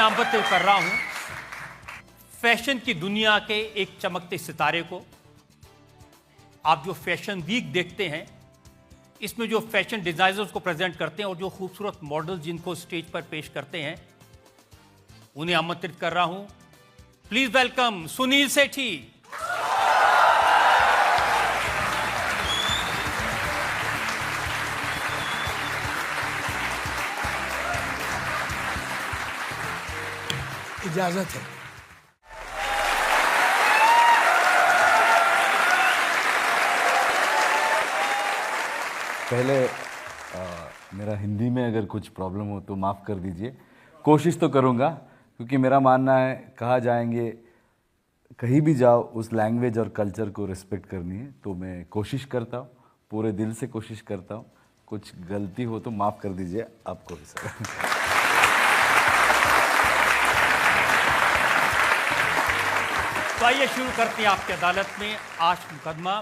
आमंत्रित कर रहा हूं फैशन की दुनिया के एक चमकते सितारे को। आप जो फैशन वीक देखते हैं, इसमें जो फैशन डिजाइनर्स को प्रेजेंट करते हैं और जो खूबसूरत मॉडल जिनको स्टेज पर पेश करते हैं, उन्हें आमंत्रित कर रहा हूं। प्लीज वेलकम सुनील सेठी। इजाजत है। पहले मेरा हिंदी में अगर कुछ प्रॉब्लम हो तो माफ़ कर दीजिए। कोशिश तो करूँगा, क्योंकि मेरा मानना है कहा जाएंगे कहीं भी जाओ उस लैंग्वेज और कल्चर को रिस्पेक्ट करनी है, तो मैं कोशिश करता हूँ, पूरे दिल से कोशिश करता हूँ। कुछ गलती हो तो माफ़ कर दीजिए आपको भी सर। तो आइए शुरू करते हैं आपकी अदालत में आज मुकदमा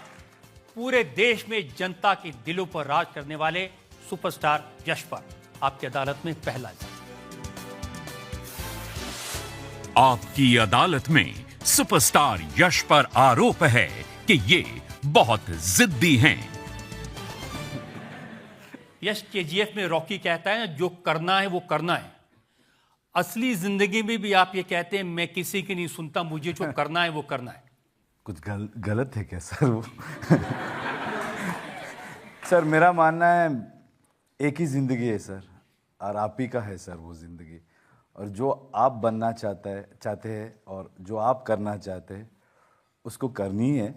पूरे देश में जनता के दिलों पर राज करने वाले सुपरस्टार यश पर। आपकी अदालत में पहला आपकी अदालत में सुपरस्टार यश पर आरोप है कि ये बहुत जिद्दी हैं। यश केजीएफ में रॉकी कहता है ना, जो करना है वो करना है। असली जिंदगी में भी आप ये कहते हैं, मैं किसी की नहीं सुनता, मुझे जो करना है वो करना है। कुछ गलत है क्या सर वो? सर मेरा मानना है एक ही ज़िंदगी है सर, और आप ही का है सर वो ज़िंदगी। और जो आप बनना चाहते हैं और जो आप करना चाहते हैं उसको करनी है।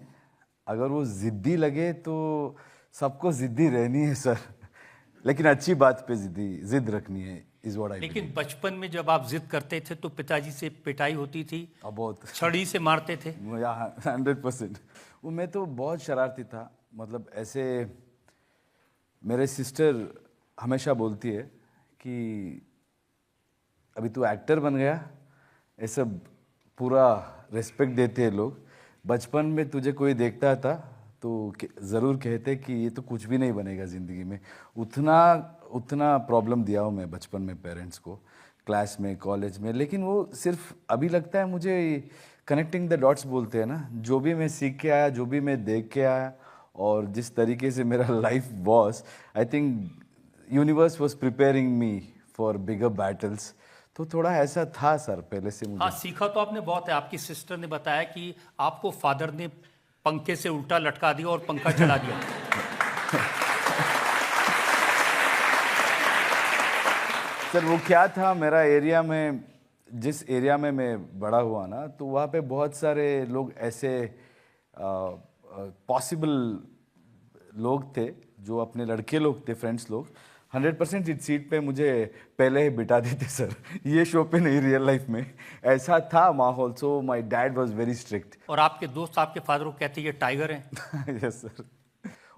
अगर वो ज़िद्दी लगे तो सबको ज़िद्दी रहनी है सर, लेकिन अच्छी बात पे जिद रखनी है। लेकिन बचपन में जब आप जिद करते थे तो पिताजी से पिटाई होती थी, बहुत छड़ी से मारते थे। 100%। वो मैं तो बहुत शरारती था। मतलब ऐसे मेरे सिस्टर हमेशा बोलती है कि अभी तू एक्टर बन गया, ऐसा पूरा रिस्पेक्ट देते हैं लोग। बचपन में तुझे कोई देखता था तो ज़रूर कहते कि ये तो कुछ भी नहीं बनेगा ज़िंदगी में। उतना प्रॉब्लम दिया हूँ मैं बचपन में पेरेंट्स को, क्लास में, कॉलेज में। लेकिन वो सिर्फ अभी लगता है मुझे कनेक्टिंग द डॉट्स बोलते हैं ना, जो भी मैं सीख के आया, जो भी मैं देख के आया और जिस तरीके से मेरा life was, I think universe was preparing me for bigger battles. तो थोड़ा ऐसा था सर पहले से मुझे। हाँ, सीखा तो आपने बहुत है। आपकी सिस्टर ने बताया कि आपको फादर ने पंखे से उल्टा लटका दिया और पंखा चला दिया। सर वो क्या था, मेरा एरिया में, जिस एरिया में मैं बड़ा हुआ ना, तो वहाँ पे बहुत सारे लोग ऐसे पॉसिबल लोग थे जो अपने लड़के लोग थे, फ्रेंड्स लोग, 100% इस सीट पे मुझे पहले ही बिठा देते सर। ये शो पे नहीं, रियल लाइफ में ऐसा था माहौल। So my dad was very strict. और आपके दोस्त आपके फादर को कहते ये टाइगर हैं। Yes sir.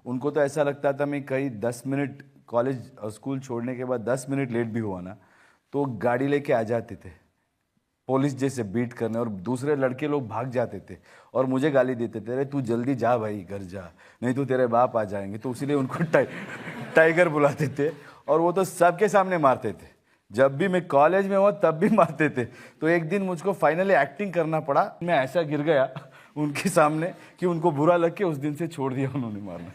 उनको तो ऐसा लगता था मैं कहीं 10 मिनट कॉलेज और स्कूल छोड़ने के बाद 10 मिनट लेट भी हुआ ना तो गाड़ी लेके आ जाते थे पुलिस जैसे बीट करने, और दूसरे लड़के लोग भाग जाते थे और मुझे गाली देते थे, अरे तू जल्दी जा भाई, घर जा, नहीं तो तेरे बाप आ जाएंगे। तो इसीलिए उनको टाइगर बुलाते थे, और वो तो सबके सामने मारते थे। जब भी मैं कॉलेज में हुआ तब भी मारते थे। तो एक दिन मुझको फाइनली एक्टिंग करना पड़ा। मैं ऐसा गिर गया उनके सामने कि उनको बुरा लग के उस दिन से छोड़ दिया उन्होंने मारना।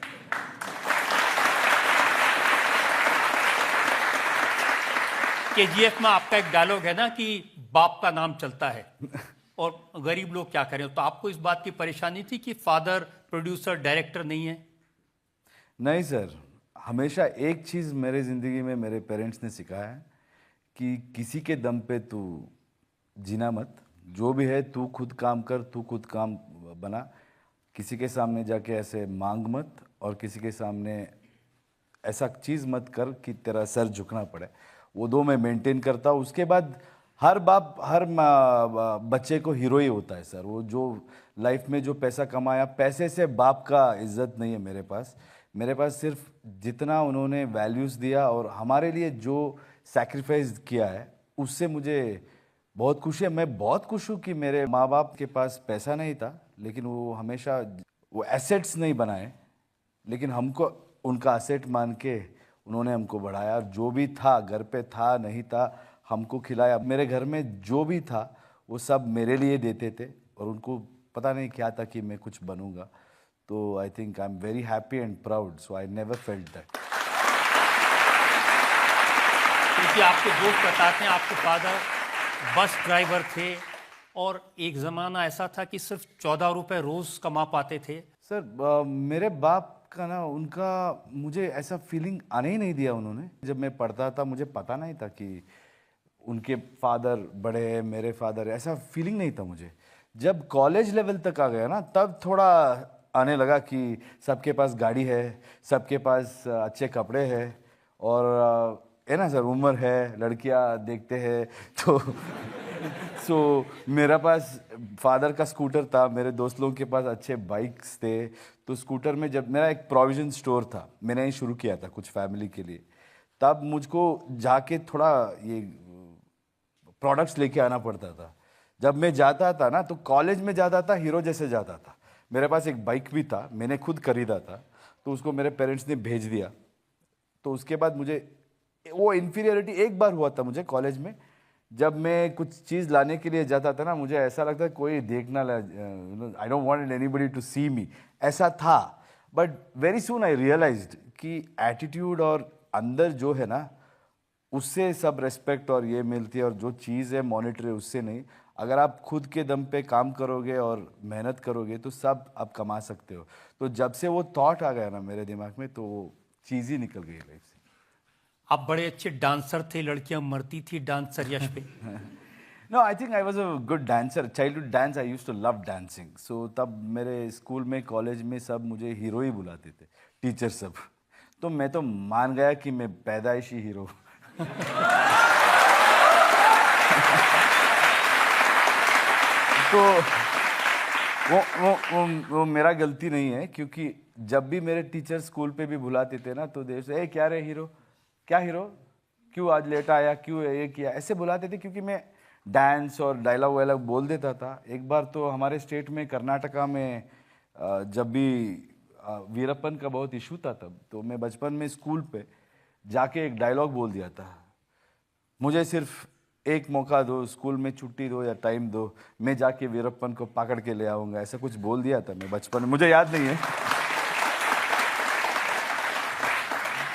केजीएफ में आपका एक डायलॉग है ना कि बाप का नाम चलता है और गरीब लोग क्या करें। तो आपको इस बात की परेशानी थी कि फादर प्रोड्यूसर डायरेक्टर नहीं है? नहीं सर, हमेशा एक चीज़ मेरे ज़िंदगी में मेरे पेरेंट्स ने सिखाया है कि किसी के दम पे तू जीना मत। जो भी है तू खुद काम कर, तू खुद काम बना। किसी के सामने जाके ऐसे मांग मत, और किसी के सामने ऐसा चीज़ मत कर कि तेरा सर झुकना पड़े। वो दो मैं मेंटेन करता हूँ। उसके बाद हर बाप, हर बच्चे को हीरो ही होता है सर। वो जो लाइफ में जो पैसा कमाया, पैसे से बाप का इज्जत नहीं है मेरे पास। मेरे पास सिर्फ जितना उन्होंने वैल्यूज़ दिया और हमारे लिए जो सैक्रिफाइस किया है, उससे मुझे बहुत खुशी है। मैं बहुत खुश हूँ कि मेरे माँ बाप के पास पैसा नहीं था, लेकिन वो हमेशा वो एसेट्स नहीं बनाए, लेकिन हमको उनका एसेट मान के उन्होंने हमको बढ़ाया। जो भी था, घर पे था नहीं था, हमको खिलाया। मेरे घर में जो भी था वो सब मेरे लिए देते थे और उनको पता नहीं क्या था कि मैं कुछ बनूंगा। तो I think I am very happy and proud, so I never felt that. क्योंकि आपके दोस्त बताते हैं आपके फादर बस ड्राइवर थे और एक ज़माना ऐसा था कि सिर्फ 14 रुपए रोज़ कमा पाते थे। सर मेरे बाप का ना, उनका मुझे ऐसा फीलिंग आने ही नहीं दिया उन्होंने। जब मैं पढ़ता था मुझे पता नहीं था कि उनके फादर बड़े हैं, मेरे फादर, ऐसा फीलिंग नहीं था मुझे। जब कॉलेज लेवल तक आ गया ना तब थोड़ा आने लगा कि सबके पास गाड़ी है, सबके पास अच्छे कपड़े हैं और है ना सर, उम्र है, लड़कियां देखते हैं तो सो मेरा पास फादर का स्कूटर था, मेरे दोस्त लोगों के पास अच्छे बाइक्स थे। तो स्कूटर में, जब मेरा एक प्रोविजन स्टोर था, मैंने ही शुरू किया था कुछ फैमिली के लिए, तब मुझको जाके थोड़ा ये प्रोडक्ट्स लेके आना पड़ता था। जब मैं जाता था ना तो कॉलेज में जाता था हीरो जैसे जाता था। मेरे पास एक बाइक भी था, मैंने खुद खरीदा था, तो उसको मेरे पेरेंट्स ने भेज दिया। तो उसके बाद मुझे वो इन्फीरियरिटी एक बार हुआ था मुझे कॉलेज में। जब मैं कुछ चीज़ लाने के लिए जाता था ना, मुझे ऐसा लगता है कोई देखना, I don't want anybody to see me, ऐसा था। But very soon I realized कि एटीट्यूड और अंदर जो है ना, उससे सब रेस्पेक्ट और ये मिलती है, और जो चीज़ है मॉनिटरी उससे नहीं। अगर आप खुद के दम पे काम करोगे और मेहनत करोगे तो सब आप कमा सकते हो। तो जब से वो थॉट आ गया ना मेरे दिमाग में, तो वो चीज़ ही निकल गई लाइफ से। आप बड़े अच्छे डांसर थे, लड़कियां मरती थी डांसर यश पे। No, I think I was a good dancer. Childhood dance, I used to love dancing. So तब मेरे स्कूल में, कॉलेज में सब मुझे हीरो ही बुलाते थे, टीचर सब। तो मैं तो मान गया कि मैं पैदाइशी हीरो। तो वो मेरा गलती नहीं है, क्योंकि जब भी मेरे टीचर स्कूल पे भी बुलाते थे ना, तो देर से, क्या रे हीरो, क्या हीरो, क्यों आज लेट आया, क्यों ये किया, ऐसे बुलाते थे। क्योंकि मैं डांस और डायलॉग वायलॉग बोल देता था। एक बार तो हमारे स्टेट में, कर्नाटका में, जब भी वीरप्पन का बहुत इशू था तब, तो मैं बचपन में स्कूल पे जाके एक डायलॉग बोल दिया था, मुझे सिर्फ एक मौका दो, स्कूल में छुट्टी दो या टाइम दो, मैं जाके वीरप्पन को पकड़ के ले आऊँगा, ऐसा कुछ बोल दिया था मैं बचपन में, मुझे याद नहीं है।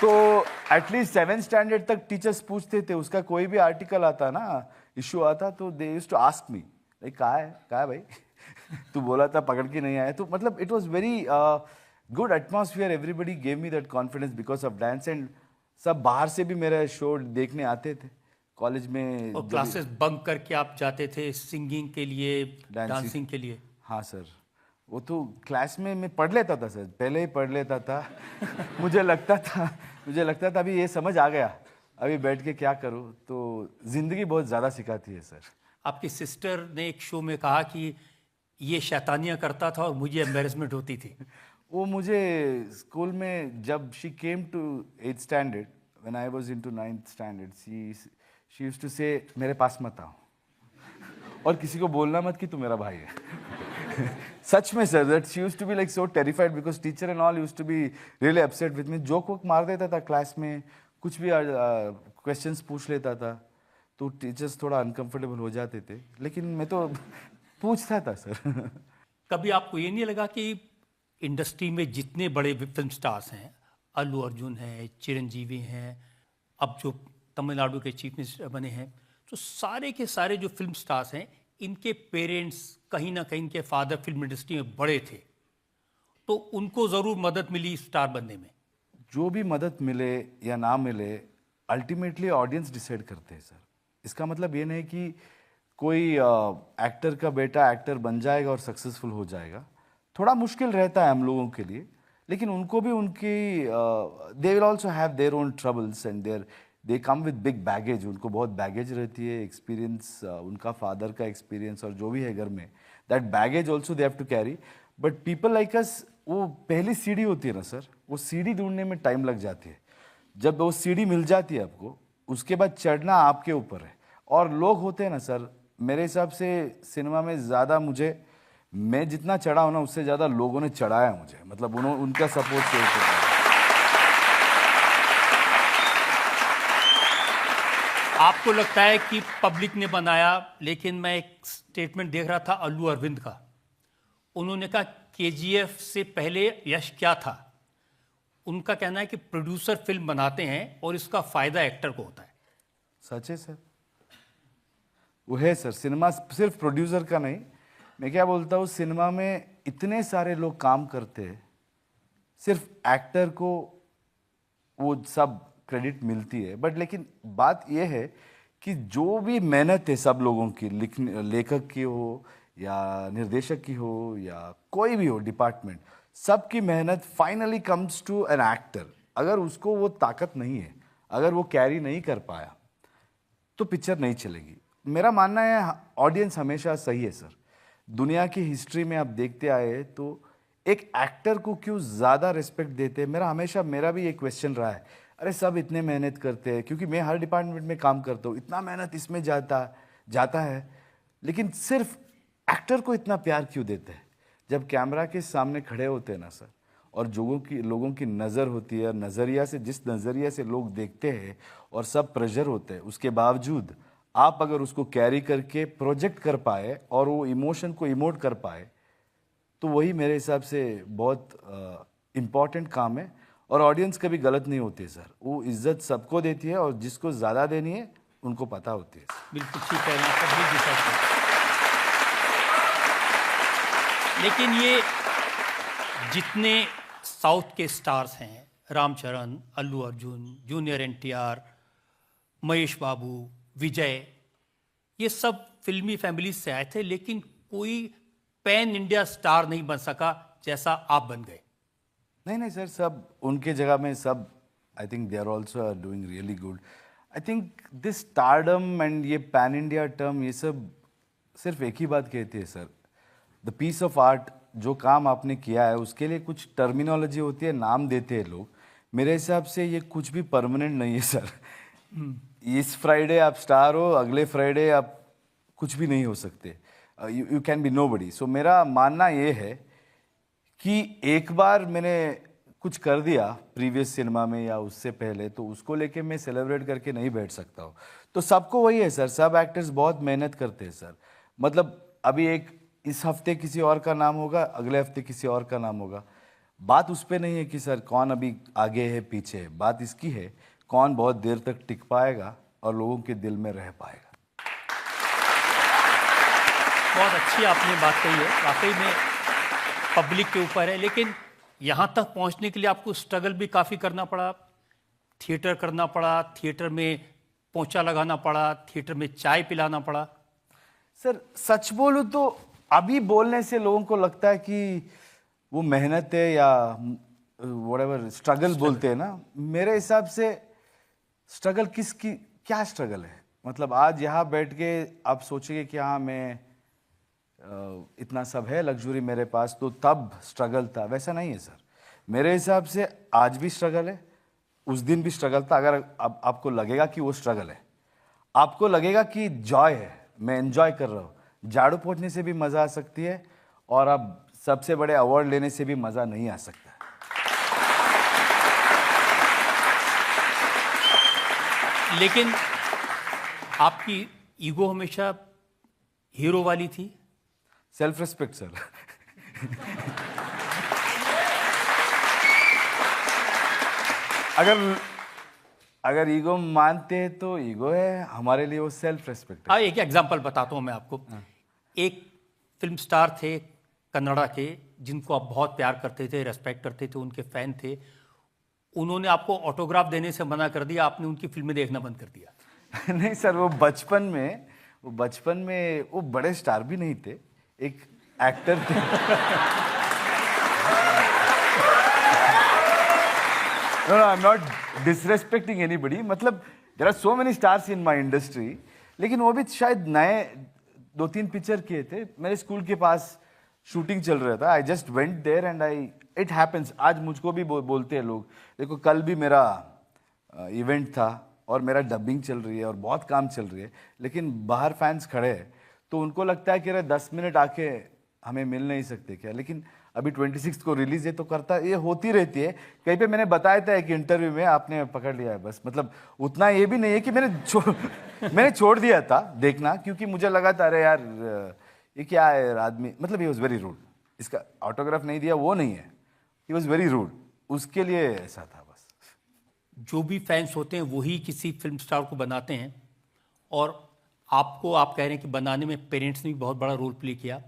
तो एटलीस्ट 7th स्टैंडर्ड तक टीचर्स पूछते थे, उसका कोई भी आर्टिकल आता ना, इशू आता, तो they used to ask me, कहाँ है भाई तू बोला था पकड़ के नहीं आया। तो मतलब it was very good atmosphere, everybody gave me that confidence because of dance. And सब बाहर से भी मेरा शो देखने आते थे कॉलेज में। और क्लासेस बंक करके आप जाते थे सिंगिंग के लिए, डांसिंग के लिए? हाँ सर, वो तो क्लास में मैं पढ़ लेता था सर, पहले ही पढ़ लेता था। मुझे लगता था अभी ये समझ आ गया, अभी बैठ के क्या करूँ। तो जिंदगी बहुत ज़्यादा सिखाती है सर। आपकी सिस्टर ने एक शो में कहा कि ये शैतानियाँ करता था और मुझे एम्बेरसमेंट होती थी। वो मुझे स्कूल में, जब she came to 8th standard, when I was into 9th standard, she used to say, मेरे पास मत आओ और किसी को बोलना मत कि तू मेरा भाई है। सच में sir, that she used to be like so terrified because teacher and all used to be really upset with me. Joke वोक मार देता था क्लास में, कुछ भी क्वेश्चंस पूछ लेता था, तो टीचर्स थोड़ा अनकंफर्टेबल हो जाते थे, लेकिन मैं तो पूछता था सर। कभी आपको ये नहीं लगा कि इंडस्ट्री में जितने बड़े फिल्म स्टार्स हैं, अल्लू अर्जुन है, चिरंजीवी हैं, अब जो तमिलनाडु के चीफ मिनिस्टर बने हैं, तो सारे के सारे जो फिल्म स्टार्स हैं, इनके पेरेंट्स कहीं ना कहीं, इनके फादर फिल्म इंडस्ट्री में बड़े थे, तो उनको ज़रूर मदद मिली स्टार बनने में। जो भी मदद मिले या ना मिले, अल्टीमेटली ऑडियंस डिसाइड करते हैं सर। इसका मतलब ये नहीं कि कोई एक्टर का बेटा एक्टर बन जाएगा और सक्सेसफुल हो जाएगा। थोड़ा मुश्किल रहता है हम लोगों के लिए, लेकिन उनको भी उनकी दे will also have their own troubles and they come with big baggage. उनको बहुत बैगेज रहती है, एक्सपीरियंस, उनका फादर का एक्सपीरियंस और जो भी है घर में, that baggage also they have to carry. But people like us, वो पहली सीढ़ी होती है ना सर, वो सीढ़ी ढूंढने में टाइम लग जाती है। जब वो सीढ़ी मिल जाती है आपको, उसके बाद चढ़ना आपके ऊपर है। और लोग होते हैं ना सर, मेरे हिसाब से सिनेमा में ज़्यादा मैं जितना चढ़ा हूं ना, उससे ज़्यादा लोगों ने चढ़ाया मुझे, मतलब उनका सपोर्ट से। आपको लगता है कि पब्लिक ने बनाया, लेकिन मैं एक स्टेटमेंट देख रहा था अल्लू अरविंद का। उन्होंने कहा केजीएफ से पहले यश क्या था। उनका कहना है कि प्रोड्यूसर फिल्म बनाते हैं और इसका फायदा एक्टर को होता है। सच है सर, वो है सर। सिनेमा सिर्फ प्रोड्यूसर का नहीं, मैं क्या बोलता हूँ, सिनेमा में इतने सारे लोग काम करते हैं, सिर्फ एक्टर को वो सब क्रेडिट मिलती है। बट लेकिन बात यह है कि जो भी मेहनत है सब लोगों की, लेखक की हो या निर्देशक की हो या कोई भी हो डिपार्टमेंट, सबकी मेहनत finally comes to an actor. अगर उसको वो ताकत नहीं है, अगर वो कैरी नहीं कर पाया, तो पिक्चर नहीं चलेगी। मेरा मानना है ऑडियंस हमेशा सही है सर। दुनिया की हिस्ट्री में आप देखते आए तो एक एक्टर को क्यों ज़्यादा रिस्पेक्ट देते हैं, मेरा भी एक क्वेश्चन रहा है। अरे सब इतने मेहनत करते हैं, क्योंकि मैं हर डिपार्टमेंट में काम करता हूँ, इतना मेहनत इसमें जाता है, लेकिन सिर्फ एक्टर को इतना प्यार क्यों देते हैं? जब कैमरा के सामने खड़े होते हैं ना सर, और लोगों की नज़र होती है, नज़रिया से, जिस नज़रिया से लोग देखते हैं और सब प्रेशर होते हैं, उसके बावजूद आप अगर उसको कैरी करके प्रोजेक्ट कर पाए और वो इमोशन को इमोट कर पाए, तो वही मेरे हिसाब से बहुत इम्पॉर्टेंट काम है। और ऑडियंस कभी गलत नहीं होती है सर, वो इज्जत सबको देती है और जिसको ज़्यादा देनी है उनको पता होती है। बिल्कुल ठीक कह रहे हैं, पब्लिक डिसाइड करती है। लेकिन ये जितने साउथ के स्टार्स हैं, रामचरण, अल्लू अर्जुन, जूनियर एनटीआर, महेश बाबू, विजय, ये सब फिल्मी फैमिली से आए थे, लेकिन कोई पैन इंडिया स्टार नहीं बन सका जैसा आप बन गए। नहीं सर, सब उनके जगह में सब, I think they are also doing really good. I think this stardom and ये पैन इंडिया टर्म, ये सब सिर्फ एक ही बात कहती है sir, the piece of art. जो काम आपने किया है उसके लिए कुछ टर्मिनोलॉजी होती है, नाम देते हैं लोग। मेरे हिसाब से ये कुछ भी परमानेंट नहीं है सर। इस फ्राइडे आप स्टार हो, अगले फ्राइडे आप कुछ भी नहीं हो सकते, यू कैन बी नोबडी। सो मेरा मानना ये है कि एक बार मैंने कुछ कर दिया प्रीवियस सिनेमा में या उससे पहले, तो उसको लेके मैं सेलिब्रेट करके नहीं बैठ सकता हूँ। तो सबको वही है सर, सब एक्टर्स बहुत मेहनत करते हैं सर। मतलब अभी इस हफ्ते किसी और का नाम होगा, अगले हफ्ते किसी और का नाम होगा। बात उस पर नहीं है कि सर कौन अभी आगे है पीछे है, बात इसकी है कौन बहुत देर तक टिक पाएगा और लोगों के दिल में रह पाएगा। बहुत अच्छी आपने बात कही है, वाकई में पब्लिक के ऊपर है। लेकिन यहाँ तक पहुँचने के लिए आपको स्ट्रगल भी काफ़ी करना पड़ा, थिएटर करना पड़ा, थिएटर में पोंछा लगाना पड़ा, थिएटर में चाय पिलाना पड़ा। सर सच बोलूँ तो अभी बोलने से लोगों को लगता है कि वो मेहनत है या व्हाटएवर स्ट्रगल बोलते हैं ना। मेरे हिसाब से स्ट्रगल क्या स्ट्रगल है? मतलब आज यहाँ बैठ के आप सोचेंगे कि हाँ मैं इतना सब है लग्जरी मेरे पास, तो तब स्ट्रगल था, वैसा नहीं है सर। मेरे हिसाब से आज भी स्ट्रगल है, उस दिन भी स्ट्रगल था। अगर आपको लगेगा कि वो स्ट्रगल है, आपको लगेगा कि जॉय है, मैं एंजॉय कर रहा हूँ, झाड़ू पोंछने से भी मज़ा आ सकती है और अब सबसे बड़े अवार्ड लेने से भी मज़ा नहीं आ सकता। लेकिन आपकी ईगो हमेशा हीरो वाली थी। Self respect sir. अगर ईगो मानते हैं तो ईगो है, हमारे लिए वो सेल्फ रिस्पेक्ट है। एक एग्जांपल बताता हूँ मैं आपको। एक फिल्म स्टार थे कन्नड़ा के, जिनको आप बहुत प्यार करते थे, रेस्पेक्ट करते थे, उनके फैन थे। उन्होंने आपको ऑटोग्राफ देने से मना कर दिया, आपने उनकी फिल्में देखना बंद कर दिया। नहीं सर, वो बचपन में वो बड़े स्टार भी नहीं थे, एक एक्टर थे। No, I'm not disrespecting anybody. मतलब there are so many stars in my industry, लेकिन वो भी शायद नए 2-3 पिक्चर किए थे। मेरे स्कूल के पास शूटिंग चल रहा था, I just went there and it happens। आज मुझको भी बोलते हैं लोग, देखो कल भी मेरा इवेंट था और मेरा डबिंग चल रही है और बहुत काम चल रही है, लेकिन बाहर फैंस खड़े हैं, तो उनको लगता है कि अरे 10 मिनट आके हमें मिल नहीं सकते क्या? लेकिन अभी 26 को रिलीज है तो करता, ये होती रहती है। कहीं पे मैंने बताया था एक इंटरव्यू में, आपने पकड़ लिया है बस। मतलब उतना ये भी नहीं है कि मैंने छोड़ दिया था देखना, क्योंकि मुझे लगा था अरे यार ये क्या है आदमी, मतलब ही वॉज वेरी रूड। इसका ऑटोग्राफ नहीं दिया वो नहीं है, ही वॉज वेरी रूड, उसके लिए ऐसा था बस। जो भी फैंस होते हैं वही किसी फिल्म स्टार को बनाते हैं, और आपको, आप कह रहे हैं कि बनाने में पेरेंट्स ने भी बहुत बड़ा रोल प्ले किया।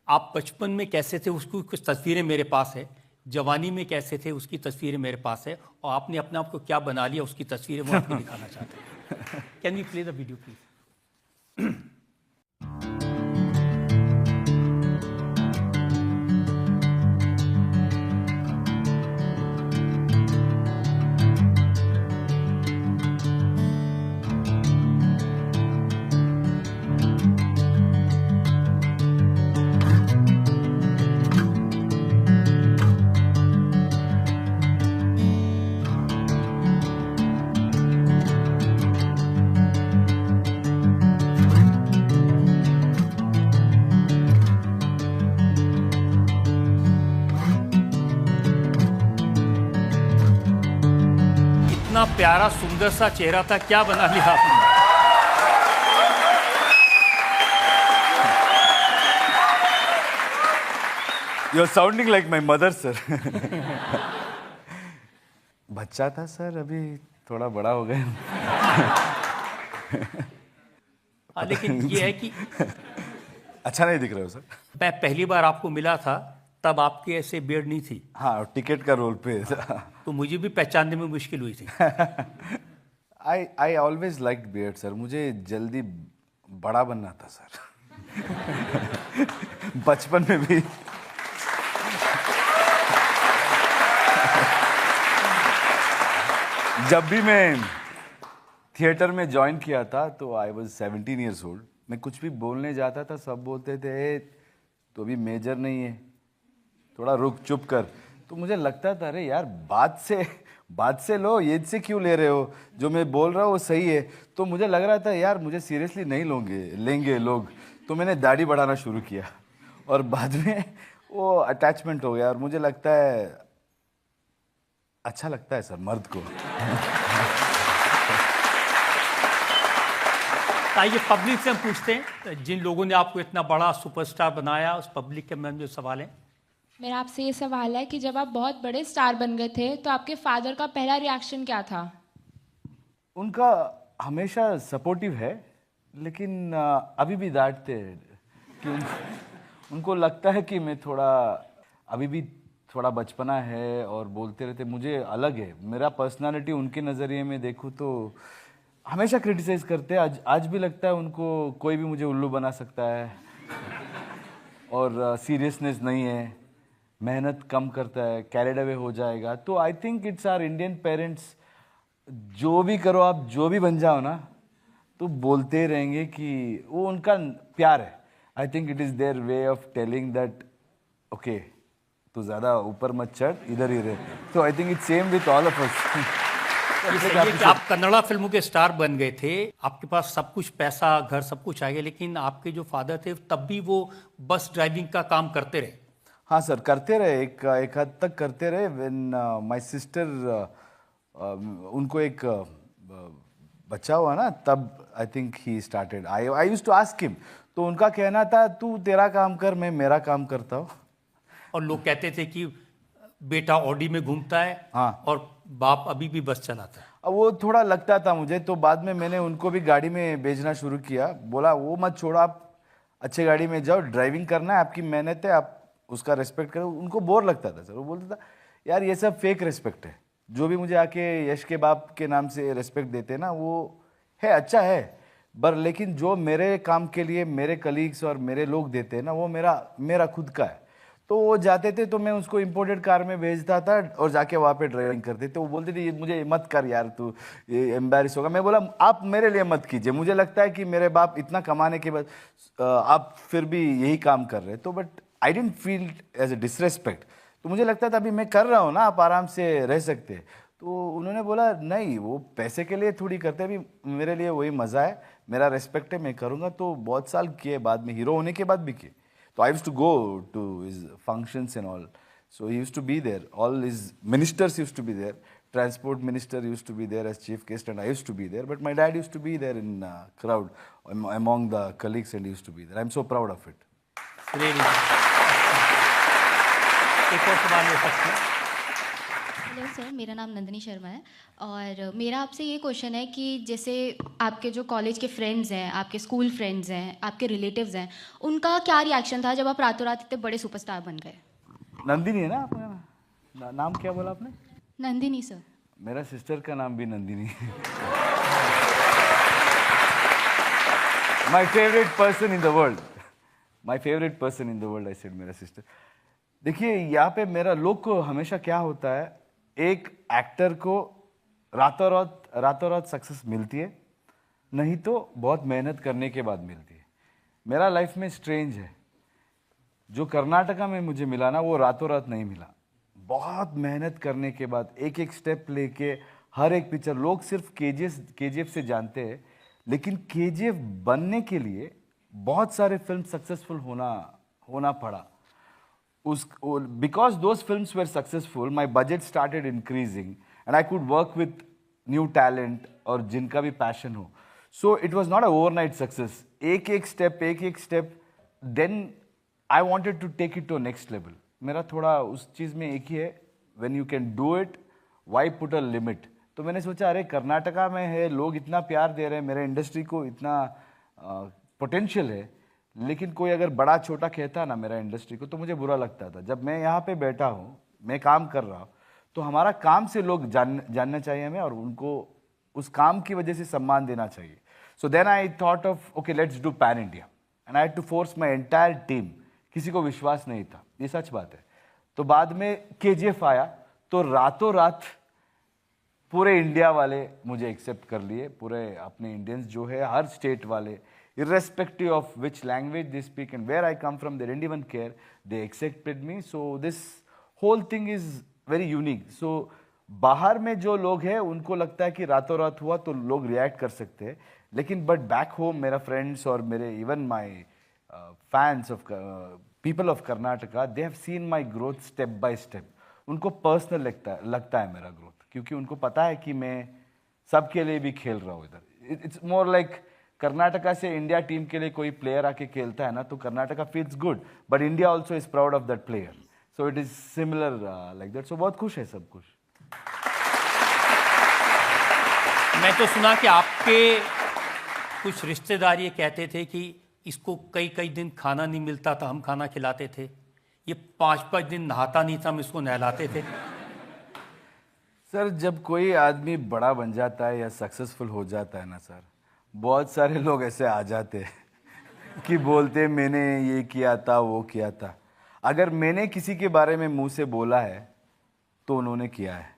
आप बचपन में कैसे थे उसकी कुछ तस्वीरें मेरे पास है, जवानी में कैसे थे उसकी तस्वीरें मेरे पास है, और आपने अपने आप को क्या बना लिया उसकी तस्वीरें वो आपको दिखाना चाहते हैं। Can we play the video please? इतना प्यारा सुंदर सा चेहरा था, क्या बना लिया आपने? You're sounding like my mother, sir. बच्चा था सर, अभी थोड़ा बड़ा हो गया। हाँ, लेकिन ये है कि अच्छा नहीं दिख रहे हो सर। मैं पहली बार आपको मिला था तब आपकी ऐसे बियर्ड नहीं थी, हाँ, टिकट का रोल पे था। तो मुझे भी पहचानने में मुश्किल हुई थी। I always like beard sir, मुझे जल्दी बड़ा बनना था सर। बचपन में भी। जब भी मैं थिएटर में ज्वाइन किया था तो आई वॉज 17 ईयर्स ओल्ड। मैं कुछ भी बोलने जाता था, सब बोलते थे "ए, तो अभी मेजर नहीं है, थोड़ा रुक चुप कर"। तो मुझे लगता था अरे यार बात से लो, ये से क्यों ले रहे हो, जो मैं बोल रहा हूँ वो सही है। तो मुझे लग रहा था यार मुझे सीरियसली नहीं लेंगे लोग। तो मैंने दाढ़ी बढ़ाना शुरू किया और बाद में वो अटैचमेंट हो गया, और मुझे लगता है अच्छा लगता है सर मर्द को। आइए पब्लिक से हम पूछते हैं, जिन लोगों ने आपको इतना बड़ा सुपरस्टार बनाया, उस पब्लिक के मन में जो सवाल है। मेरा आपसे ये सवाल है कि जब आप बहुत बड़े स्टार बन गए थे तो आपके फादर का पहला रिएक्शन क्या था? उनका हमेशा सपोर्टिव है, लेकिन अभी भी डांटते हैं कि उनको लगता है कि मैं थोड़ा अभी भी थोड़ा बचपना है, और बोलते रहते मुझे अलग है। मेरा पर्सनालिटी उनके नज़रिए में देखूँ तो हमेशा क्रिटिसाइज करते हैं। आज भी लगता है उनको कोई भी मुझे उल्लू बना सकता है, और सीरियसनेस नहीं है, मेहनत कम करता है, कैरिड अवे हो जाएगा। तो I think it's our Indian parents, जो भी करो आप, जो भी बन जाओ ना, तो बोलते रहेंगे कि वो उनका प्यार है। I think it is their way of telling that okay तू ज़्यादा ऊपर मत चढ़, इधर ही रहे। तो I think it's same with all of us. ये सही है कि आप कन्नड़ा फिल्मों के स्टार बन गए थे, आपके पास सब कुछ, पैसा, घर, सब कुछ आ गया, लेकिन आपके जो फादर थे तब भी वो बस ड्राइविंग का काम करते रहे। हाँ सर, करते रहे, एक हद तक करते रहे। व्हेन माय सिस्टर, उनको एक बच्चा हुआ ना, तब I think he started. I used to ask him, तो उनका कहना था तू तेरा काम कर, मैं मेरा काम करता हूँ। और लोग कहते थे कि बेटा ऑडी में घूमता है, हाँ, और बाप अभी भी बस चलाता है। अब वो थोड़ा लगता था मुझे, तो बाद में मैंने उनको भी गाड़ी में भेजना शुरू किया। बोला वो मत छोड़ो, आप अच्छे गाड़ी में जाओ, ड्राइविंग करना है, आपकी मेहनत है, आप उसका रेस्पेक्ट करो। उनको बोर लगता था सर, वो बोलता था यार ये सब फेक रेस्पेक्ट है, जो भी मुझे आके यश के बाप के नाम से रेस्पेक्ट देते हैं ना, वो है अच्छा है, पर लेकिन जो मेरे काम के लिए मेरे कलीग्स और मेरे लोग देते हैं ना, वो मेरा खुद का है। तो वो जाते थे तो मैं उसको इम्पोर्टेड कार में भेजता था, और जाके वहाँ पे ड्राइविंग करते थे। वो बोलते थे मुझे मत कर यार, तू ये एम्बैरेस होगा। मैं बोला आप मेरे लिए मत कीजिए, मुझे लगता है कि मेरे बाप इतना कमाने के बाद आप फिर भी यही काम कर रहे। तो but I didn't feel as a disrespect. तो मुझे लगता था अभी मैं कर रहा हूँ ना, आप आराम से रह सकते हैं। तो उन्होंने बोला नहीं, वो पैसे के लिए थोड़ी करते, अभी मेरे लिए वही मज़ा है, मेरा रेस्पेक्ट है, मैं करूँगा। तो बहुत साल किए, बाद में हीरो होने के बाद भी किए। So I used to go to his functions and all. So he used to be there. All his ministers used to be there. Transport minister used to be there as chief guest, and I used to be there. But my dad used to be there in crowd among the colleagues, and he used to be there. I'm so proud of it. Really. एक और सवाल ले सकते हैं। Hello sir, मेरा नाम नंदिनी शर्मा है और मेरा आपसे ये क्वेश्चन है कि जैसे आपके जो कॉलेज के फ्रेंड्स हैं, आपके स्कूल फ्रेंड्स हैं, आपके रिलेटिव्स हैं, उनका क्या रिएक्शन था जब आप रातों रात इतने बड़े सुपरस्टार बन गए? नंदिनी है ना आपका नाम? क्या बोला आपने? नंदिनी सर। मेरा सिस्टर का नाम भी नंदिनी है। My favourite person in the world, my favourite person in the world, I said मेरा सिस्टर। देखिए यहाँ पे मेरा लोग को हमेशा क्या होता है, एक एक्टर को रातों रात सक्सेस मिलती है, नहीं तो बहुत मेहनत करने के बाद मिलती है। मेरा लाइफ में स्ट्रेंज है, जो कर्नाटका में मुझे मिला ना वो रातों रात नहीं मिला। बहुत मेहनत करने के बाद एक एक स्टेप लेके हर एक पिक्चर, लोग सिर्फ केजीएफ से जानते हैं, लेकिन केजीएफ बनने के लिए बहुत सारे फिल्म सक्सेसफुल होना पड़ा। Because those films were successful, my budget started increasing and I could work with new talent और जिनका भी passion हो. So it was not a overnight success. एक एक step, then I wanted to take it to a next level. मेरा थोड़ा उस चीज़ में एक ही है, when you can do it, why put a limit? तो मैंने सोचा अरे कर्नाटका में है, लोग इतना प्यार दे रहे हैं, मेरे इंडस्ट्री को इतना पोटेंशियल है, लेकिन कोई अगर बड़ा छोटा कहता ना मेरा इंडस्ट्री को तो मुझे बुरा लगता था। जब मैं यहाँ पे बैठा हूँ, मैं काम कर रहा हूँ, तो हमारा काम से लोग जानना चाहिए हमें और उनको उस काम की वजह से सम्मान देना चाहिए। So then I thought of okay let's do pan India and I had to force my entire team. किसी को विश्वास नहीं था, ये सच बात है। तो बाद में केजीएफ आया तो रातों रात पूरे इंडिया वाले मुझे एक्सेप्ट कर लिए, पूरे अपने इंडियंस जो है हर स्टेट वाले, irrespective of which language they speak and where I come from, they didn't even care. They accepted me. So this whole thing is very unique. So बाहर में जो लोग हैं उनको लगता है कि रातों रात हुआ तो लोग रिएक्ट कर सकते हैं, लेकिन बट बैक होम मेरा फ्रेंड्स और मेरे even my fans of people of Karnataka, they have seen my growth step by step. उनको पर्सनल लगता है मेरा ग्रोथ, क्योंकि उनको पता है कि मैं सबके लिए भी खेल रहा हूँ इधर। इट्स मोर लाइक कर्नाटका से इंडिया टीम के लिए कोई प्लेयर आके खेलता है ना तो Karnataka feels good, but India also is proud of that player. So it is similar like that. So बहुत खुश है सब कुछ। मैं तो सुना कि आपके कुछ रिश्तेदार ये कहते थे कि इसको कई दिन खाना नहीं मिलता था, हम खाना खिलाते थे। ये 5 दिन नहाता नहीं था, हम इसको नहलाते थे। सर जब कोई आदमी बड़ा बन जाता है या सक्सेसफुल हो जाता है ना सर, बहुत सारे लोग ऐसे आ जाते हैं कि बोलते मैंने ये किया था वो किया था। अगर मैंने किसी के बारे में मुंह से बोला है तो उन्होंने किया है,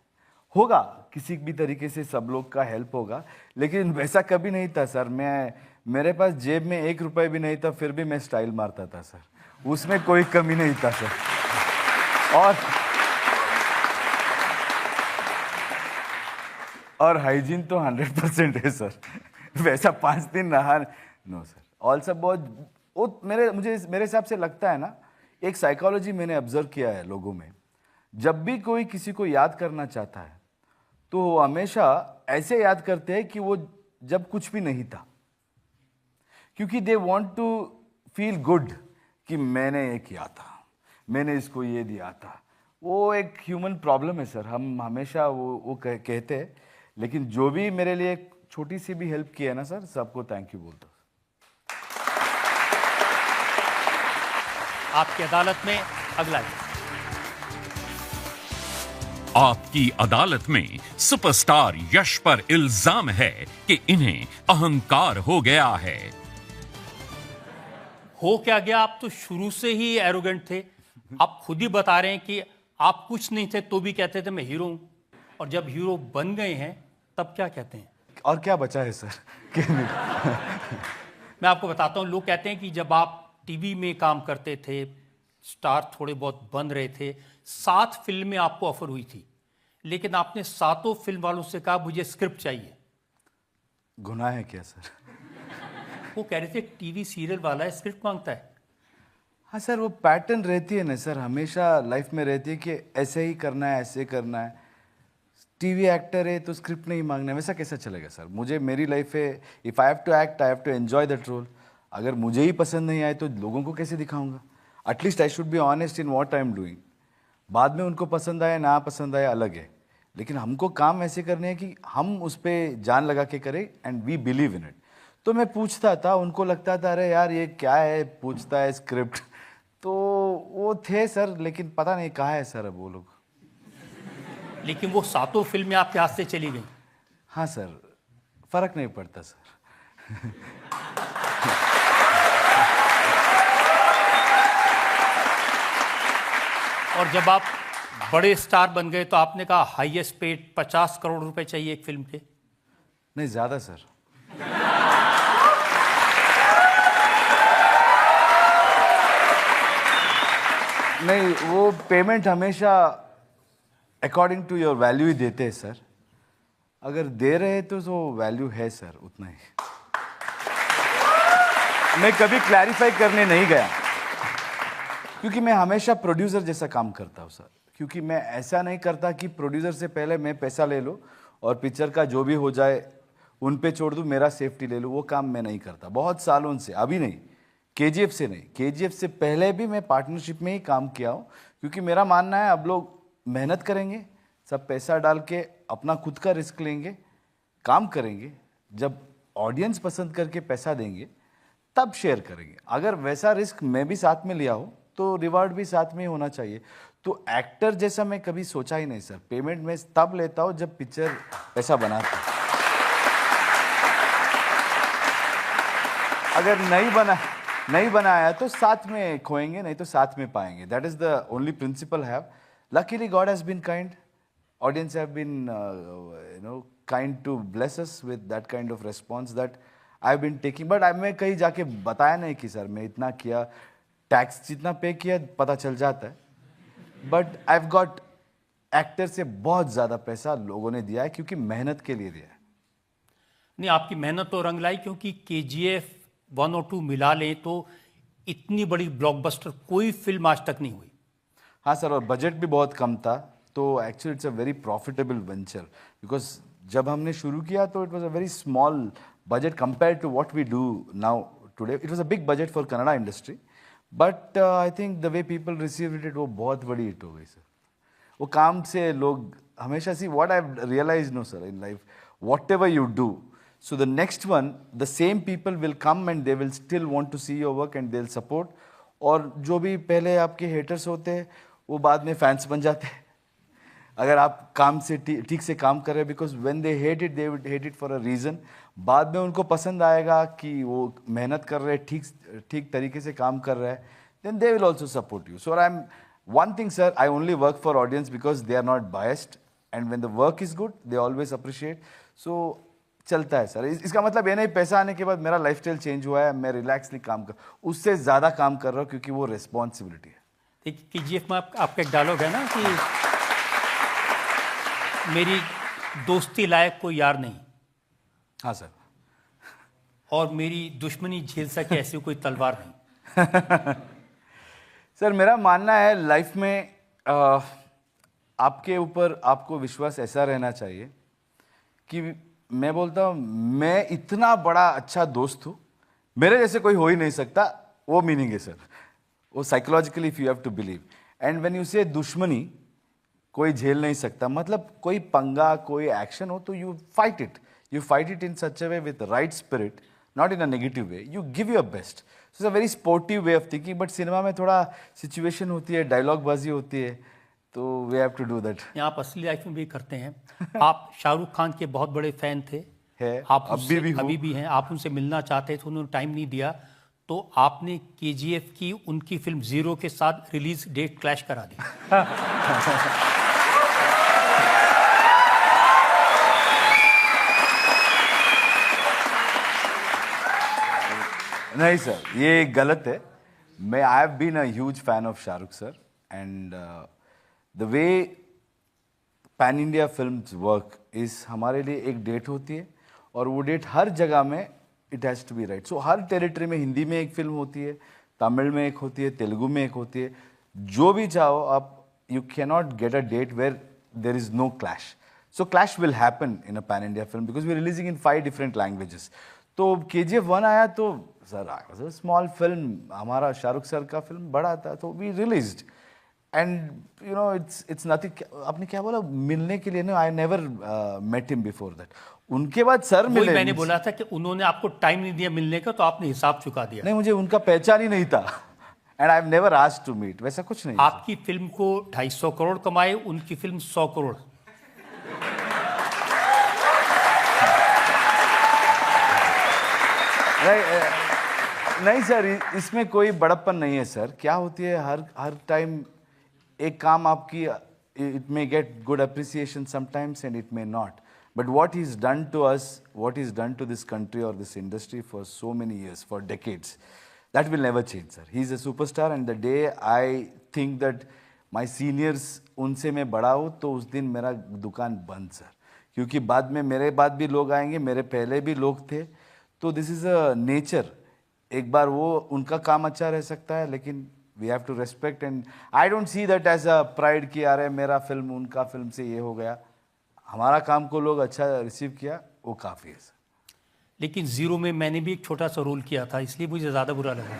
होगा किसी भी तरीके से सब लोग का हेल्प होगा, लेकिन वैसा कभी नहीं था सर। मेरे पास जेब में 1 रुपये भी नहीं था, फिर भी मैं स्टाइल मारता था सर, उसमें कोई कमी नहीं था सर। और हाइजीन तो 100% है सर। वैसा 5 दिन नहा नो सर। ऑल सब बहुत मेरे हिसाब से लगता है ना, एक साइकोलॉजी मैंने ऑब्जर्व किया है लोगों में, जब भी कोई किसी को याद करना चाहता है तो वो हमेशा ऐसे याद करते हैं कि वो जब कुछ भी नहीं था, क्योंकि they want to feel good कि मैंने ये किया था, मैंने इसको ये दिया था। वो एक ह्यूमन प्रॉब्लम है सर, हम हमेशा वो कहते हैं। लेकिन जो भी मेरे लिए छोटी सी भी हेल्प किया है ना सर, सबको थैंक यू बोलता हूँ। आपकी अदालत में अगला आपकी अदालत में सुपरस्टार यश पर इल्जाम है कि इन्हें अहंकार हो गया है। हो क्या गया? आप तो शुरू से ही एरोगेंट थे। आप खुद ही बता रहे हैं कि आप कुछ नहीं थे तो भी कहते थे मैं हीरो हूं, और जब हीरो बन गए हैं तब क्या कहते हैं? और क्या बचा है सर? मैं आपको बताता हूं, लोग कहते हैं कि जब आप टीवी में काम करते थे, स्टार थोड़े बहुत बन रहे थे, 7 फिल्में आपको ऑफर हुई थी, लेकिन आपने 7 फिल्म वालों से कहा मुझे स्क्रिप्ट चाहिए। गुनाह है क्या सर? वो कह रहे थे टीवी सीरियल वाला है, स्क्रिप्ट मांगता है। हाँ सर, वो पैटर्न रहती है ना सर, हमेशा लाइफ में रहती है कि ऐसे ही करना है, ऐसे करना है। टीवी एक्टर है तो स्क्रिप्ट नहीं मांगना है, वैसा कैसा चलेगा सर? मुझे मेरी लाइफ है, if I have to act I have to enjoy that role. अगर मुझे ही पसंद नहीं आए तो लोगों को कैसे दिखाऊंगा? At least I should be honest in what I am doing. बाद में उनको पसंद आए ना पसंद आए अलग है, लेकिन हमको काम ऐसे करने हैं कि हम उस पर जान लगा के करें and we believe in it. तो मैं पूछता था, उनको लगता था अरे यार ये क्या है, पूछता है स्क्रिप्ट। तो वो थे सर, लेकिन पता नहीं कहाँ है सर अब वो लोग। लेकिन वो 7 फिल्में आपके हाथ से चली गई। हाँ सर, फर्क नहीं पड़ता सर। और जब आप बड़े स्टार बन गए तो आपने कहा हाईएस्ट पेड 50 करोड़ रुपए चाहिए एक फिल्म के। नहीं, ज़्यादा सर। नहीं, वो पेमेंट हमेशा अकॉर्डिंग टू योर वैल्यू ही देते हैं सर। अगर दे रहे हैं तो वैल्यू है सर, उतना ही। मैं कभी क्लैरिफाई करने नहीं गया, क्योंकि मैं हमेशा प्रोड्यूसर जैसा काम करता हूँ सर। क्योंकि मैं ऐसा नहीं करता कि प्रोड्यूसर से पहले मैं पैसा ले लूँ और पिक्चर का जो भी हो जाए उन पे छोड़ दूँ, मेरा सेफ्टी ले लूँ। वो काम मैं नहीं करता बहुत सालों से। अभी नहीं, केजीएफ से नहीं, केजीएफ से पहले भी मैं पार्टनरशिप में ही काम किया हूँ। क्योंकि मेरा मानना है अब लोग मेहनत करेंगे, सब पैसा डाल के अपना खुद का रिस्क लेंगे, काम करेंगे, जब ऑडियंस पसंद करके पैसा देंगे तब शेयर करेंगे। अगर वैसा रिस्क मैं भी साथ में लिया हो तो रिवार्ड भी साथ में ही होना चाहिए। तो एक्टर जैसा मैं कभी सोचा ही नहीं सर। पेमेंट मैं तब लेता हूँ जब पिक्चर पैसा बनाता है। अगर नहीं बनाया तो साथ में खोएंगे, नहीं तो साथ में पाएंगे। That is the only principle have. Luckily, God has been kind. Audience have been, kind to bless us with that kind of response that I've been taking. But मैं कहीं जाके बताया नहीं कि सर मैं इतना किया, टैक्स जितना पे किया पता चल जाता है। But I've got एक्टर से बहुत ज़्यादा पैसा लोगों ने दिया है, क्योंकि मेहनत के लिए दिया है। नहीं, आपकी मेहनत तो रंग लाई, क्योंकि केजीएफ 1 और 2 मिला लें तो इतनी बड़ी ब्लॉकबस्टर कोई फिल्म आज तक नहीं हुई। हाँ सर, और बजट भी बहुत कम था, तो actually it's a very profitable venture. Because जब हमने शुरू किया तो it was a very small budget compare to what we do now today. It was a big budget for Kannada industry, but I think the way people received it, वो बहुत बड़ी hit हो गई सर। वो काम से लोग हमेशा see what I realize no sir in life, whatever you do, so the next one the same people will come and they will still want to see your work and they will support. और जो भी पहले आपके haters होते हैं वो बाद में फैंस बन जाते हैं, अगर आप काम से ठीक से काम कर रहे हैं। Because when they hate it, they will hate it for a reason. बाद में उनको पसंद आएगा कि वो मेहनत कर रहे हैं, ठीक तरीके से काम कर रहा है, then they will also support you. So I am one thing sir, I only work for audience because they are not biased, and when the work is good they always appreciate. So चलता है sir. इसका मतलब ये नहीं पैसा आने के बाद मेरा लाइफस्टाइल चेंज हुआ है, मैं रिलैक्सली काम कर, उससे ज़्यादा काम कर रहा हूँ, क्योंकि वो रिस्पॉन्सिबिलिटी है। केजीएफ में आपका एक डायलॉग है ना कि मेरी दोस्ती लायक कोई यार नहीं। हाँ सर। और मेरी दुश्मनी झेल सके ऐसी कोई तलवार नहीं। सर मेरा मानना है लाइफ में आपके ऊपर आपको विश्वास ऐसा रहना चाहिए कि मैं बोलता हूँ मैं इतना बड़ा अच्छा दोस्त हूँ, मेरे जैसे कोई हो ही नहीं सकता। वो मीनिंग है सर, वो psychologically if you have to believe. And when you say दुश्मनी कोई झेल नहीं सकता, मतलब कोई पंगा कोई एक्शन हो तो you fight it in such a way with right spirit, not in a negative way, you give your best. It's a very sportive way of thinking. But cinema में थोड़ा सिचुएशन होती है, डायलॉग बाजी होती है, तो we have to do that. आप असली लाइफ में भी करते हैं। आप शाहरुख खान के बहुत बड़े फैन थे, आप अभी भी हैं। आप उनसे मिलना चाहते थे, उन्होंने टाइम नहीं दिया, तो आपने केजीएफ की उनकी फिल्म जीरो के साथ रिलीज डेट क्लैश करा दी। नहीं सर, ये गलत है। मैं I have been a huge fan of Shahrukh sir, and the way pan India films work is, हमारे लिए एक डेट होती है और वो डेट हर जगह में it has to be right. So हर टेरिटरी में हिंदी में एक फिल्म होती है तमिल में एक होती है, तेलुगु में एक होती है, जो भी चाहो आप, you can not get a date where there is no clash. So clash will happen in a pan-India film because we're releasing in 5 different languages. तो KGF 1 आया तो sir I was a small film, हमारा Shahrukh sir का film बड़ा था तो we released and you know it's nothing. आपने क्या बोला मिलने के लिए ना, I never met him before that. उनके बाद सर वही मिले. मैंने बोला था कि उन्होंने आपको टाइम नहीं दिया मिलने का तो आपने हिसाब चुका दिया. नहीं, मुझे उनका पहचान ही नहीं था and I've never asked to meet. वैसा कुछ नहीं. आपकी फिल्म को 250 करोड़ कमाए, उनकी फिल्म 100 करोड़. नहीं सर, इसमें कोई बड़प्पन नहीं है सर. क्या होती है हर टाइम एक काम आपकी, it may get good appreciation sometimes and it may not, but what he is done to us, what he is done to this country और this industry for so many years, for decades, that will never change sir. He is a superstar and the day I think that my seniors उनसे मैं बड़ा हूँ तो उस दिन मेरा दुकान बंद सर, क्योंकि बाद में मेरे बाद भी लोग आएंगे, मेरे पहले भी लोग थे. तो दिस इज़ अ नेचर. एक बार वो उनका काम अच्छा रह सकता है, लेकिन we have to respect and I don't see that as a pride कि अरे मेरा फिल्म उनका फिल्म से ये हो गया. हमारा काम को लोग अच्छा रिसीव किया, वो काफ़ी है सर. लेकिन जीरो में मैंने भी एक छोटा सा रोल किया था, इसलिए मुझे ज़्यादा बुरा लगा.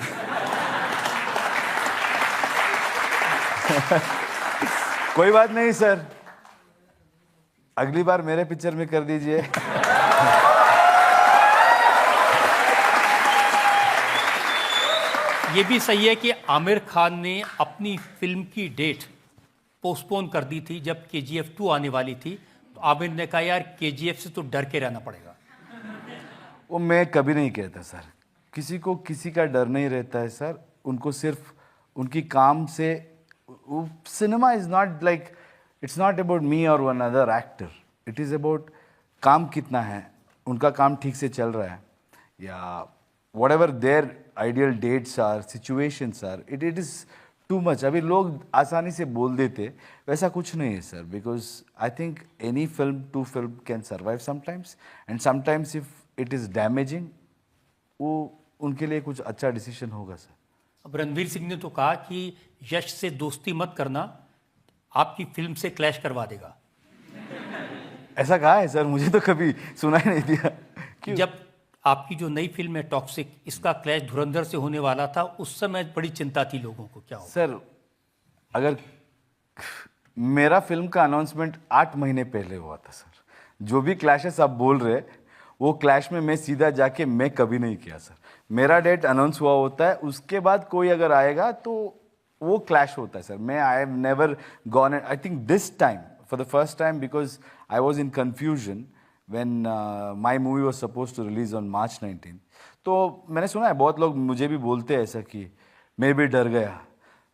कोई बात नहीं सर, अगली बार मेरे पिक्चर में कर दीजिए. ये भी सही है कि आमिर खान ने अपनी फिल्म की डेट पोस्टपोन कर दी थी जब KGF 2 आने वाली थी. तो आमिर ने कहा यार KGF से तो डर के रहना पड़ेगा. वो मैं कभी नहीं कहता सर, किसी को किसी का डर नहीं रहता है सर. उनको सिर्फ उनकी काम से, cinema is not like, it's not about me और one other actor, it is about काम कितना है, उनका काम ठीक से चल रहा है, या whatever their ideal dates are, situations are, it is too much. अभी लोग आसानी से बोल देते, वैसा कुछ नहीं है sir, because I think any film to film can survive sometimes and sometimes if it is damaging, वो उनके लिए कुछ अच्छा डिसीजन होगा सर. अब रणवीर सिंह ने तो कहा कि यश से दोस्ती मत करना, आपकी फिल्म से क्लैश करवा देगा. ऐसा कहा है सर? मुझे तो कभी सुना ही नहीं दिया. क्यों? जब आपकी जो नई फिल्म है टॉक्सिक, इसका क्लैश धुरंधर से होने वाला था, उस समय बड़ी चिंता थी लोगों को. क्या हो सर, अगर मेरा फिल्म का अनाउंसमेंट 8 महीने पहले हुआ था सर, जो भी क्लैशेस आप बोल रहे, वो क्लैश में मैं सीधा जाके मैं कभी नहीं किया सर. मेरा डेट अनाउंस हुआ होता है, उसके बाद कोई अगर आएगा तो वो क्लैश होता है सर. मैं I have never gone, I think this time for the first time, because I was in confusion when my movie was supposed to release on March 19th. तो मैंने सुना है बहुत लोग मुझे भी बोलते हैं ऐसा कि मैं भी डर गया.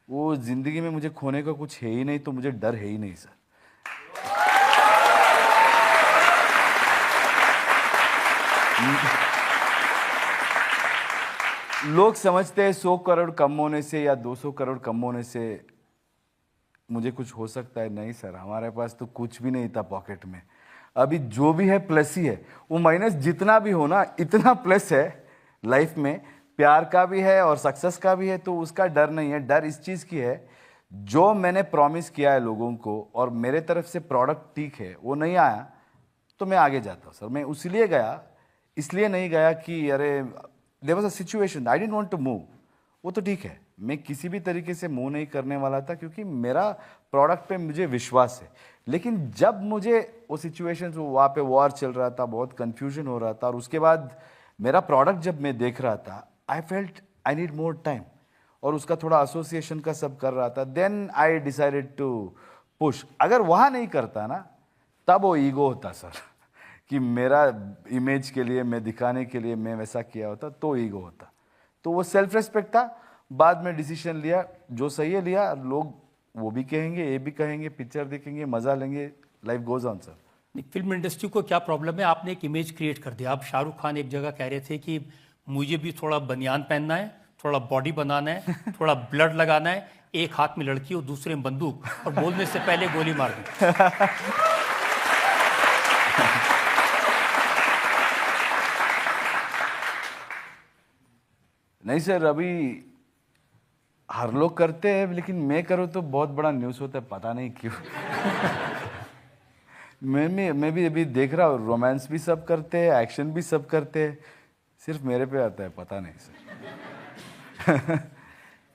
वो ज़िंदगी में मुझे खोने का कुछ है ही नहीं, तो मुझे डर है ही नहीं सर. लोग समझते हैं 100 करोड़ कम होने से या 200 करोड़ कम होने से मुझे कुछ हो सकता है. नहीं सर, हमारे पास तो कुछ भी नहीं था पॉकेट में. अभी जो भी है प्लस ही है. वो माइनस जितना भी हो ना, इतना प्लस है लाइफ में. प्यार का भी है और सक्सेस का भी है, तो उसका डर नहीं है. डर इस चीज़ की है, जो मैंने प्रॉमिस किया है लोगों को और मेरे तरफ से प्रोडक्ट ठीक है, वो नहीं आया तो मैं आगे जाता हूँ सर. मैं उसलिए गया, इसलिए नहीं गया कि अरे there was a situation, I didn't want to move. वो तो ठीक है, मैं किसी भी तरीके से मूव नहीं करने वाला था, क्योंकि मेरा प्रोडक्ट पे मुझे विश्वास है. लेकिन जब मुझे वो सिचुएशंस, वहाँ पे वॉर चल रहा था, बहुत कंफ्यूजन हो रहा था, और उसके बाद मेरा प्रोडक्ट जब मैं देख रहा था, I felt I need more time, और उसका थोड़ा एसोसिएशन का सब कर रहा था. Then I decided to push. अगर वहाँ नहीं करता ना, तब वो ईगो होता सर कि मेरा इमेज के लिए, मैं दिखाने के लिए मैं वैसा किया होता, तो ईगो होता. तो वो सेल्फ रेस्पेक्ट था. बाद में डिसीजन लिया, जो सही है लिया. लोग वो भी कहेंगे, ये भी कहेंगे, पिक्चर देखेंगे, मजा लेंगे, life goes on sir. Film industry को क्या प्रॉब्लम है, आपने एक इमेज क्रिएट कर दिया. आप शाहरुख खान एक जगह कह रहे थे कि मुझे भी थोड़ा बनियान पहनना है, थोड़ा बॉडी बनाना है, थोड़ा ब्लड लगाना है, एक हाथ में लड़की और दूसरे में बंदूक, और बोलने से पहले गोली मार दी. नहीं सर, अभी हर लोग करते हैं, लेकिन मैं करूँ तो बहुत बड़ा न्यूज़ होता है, पता नहीं क्यों। मैं भी अभी देख रहा हूँ, रोमांस भी सब करते हैं, एक्शन भी सब करते हैं, सिर्फ मेरे पे आता है, पता नहीं सर।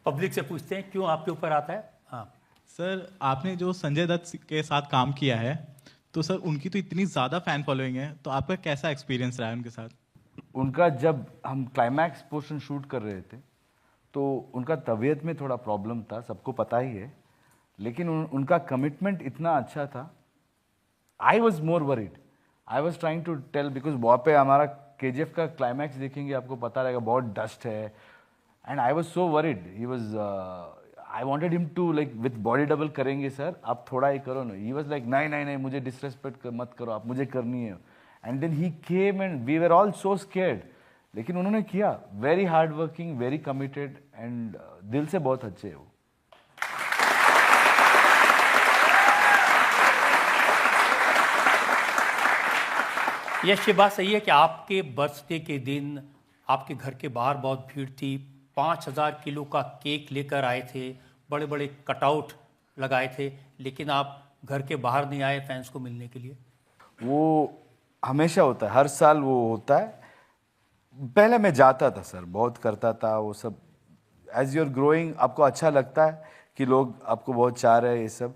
पब्लिक से पूछते हैं क्यों आपके ऊपर आता है। हाँ सर, आपने जो संजय दत्त के साथ काम किया है, तो सर उनकी तो इतनी ज़्यादा फैन फॉलोइंग है, तो आपका कैसा एक्सपीरियंस रहा है उनके साथ? उनका जब हम क्लाइमैक्स पोर्शन शूट कर रहे थे तो उनका तबीयत में थोड़ा प्रॉब्लम था, सबको पता ही है, लेकिन उनका कमिटमेंट इतना अच्छा था। I was more worried, I was trying to tell, because वहाँ पे हमारा KGF का क्लाइमैक्स देखेंगे आपको पता रहेगा, बहुत डस्ट है, and I was so worried. He was, I wanted him to like with body double करेंगे सर, आप थोड़ा ही करो ना। ही वॉज लाइक नहीं नहीं नहीं, मुझे डिसरेस्पेक्ट मत करो, आप मुझे करनी है। And then he came and we were all so scared, लेकिन उन्होंने किया। Very hard working, very committed, and दिल से बहुत अच्छे है वो। यश, ये बात सही है कि आपके बर्थडे के दिन आपके घर के बाहर बहुत भीड़ थी, 5000 किलो का केक लेकर आए थे, बड़े बड़े कटआउट लगाए थे, लेकिन आप घर के बाहर नहीं आए फैंस को मिलने के लिए? वो हमेशा होता है, हर साल वो होता है। पहले मैं जाता था सर, बहुत करता था वो सब। एज यूर ग्रोइंग आपको अच्छा लगता है कि लोग आपको बहुत चाह रहे हैं ये सब,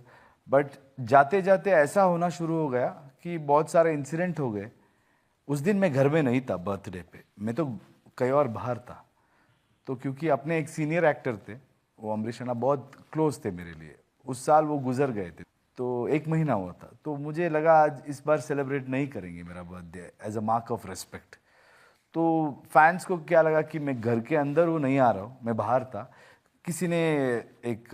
बट जाते जाते ऐसा होना शुरू हो गया कि बहुत सारे इंसिडेंट हो गए। उस दिन मैं घर में नहीं था बर्थडे पे, मैं तो कहीं और बाहर था। तो क्योंकि अपने एक सीनियर एक्टर थे, वो अमरीश अन्ना, बहुत क्लोज थे मेरे लिए, उस साल वो गुजर गए थे, तो 1 महीना हुआ था। तो मुझे लगा आज इस बार सेलिब्रेट नहीं करेंगे मेरा birthday as a mark of respect. तो फैंस को क्या लगा कि मैं घर के अंदर वो नहीं आ रहा हूँ, मैं बाहर था। किसी ने एक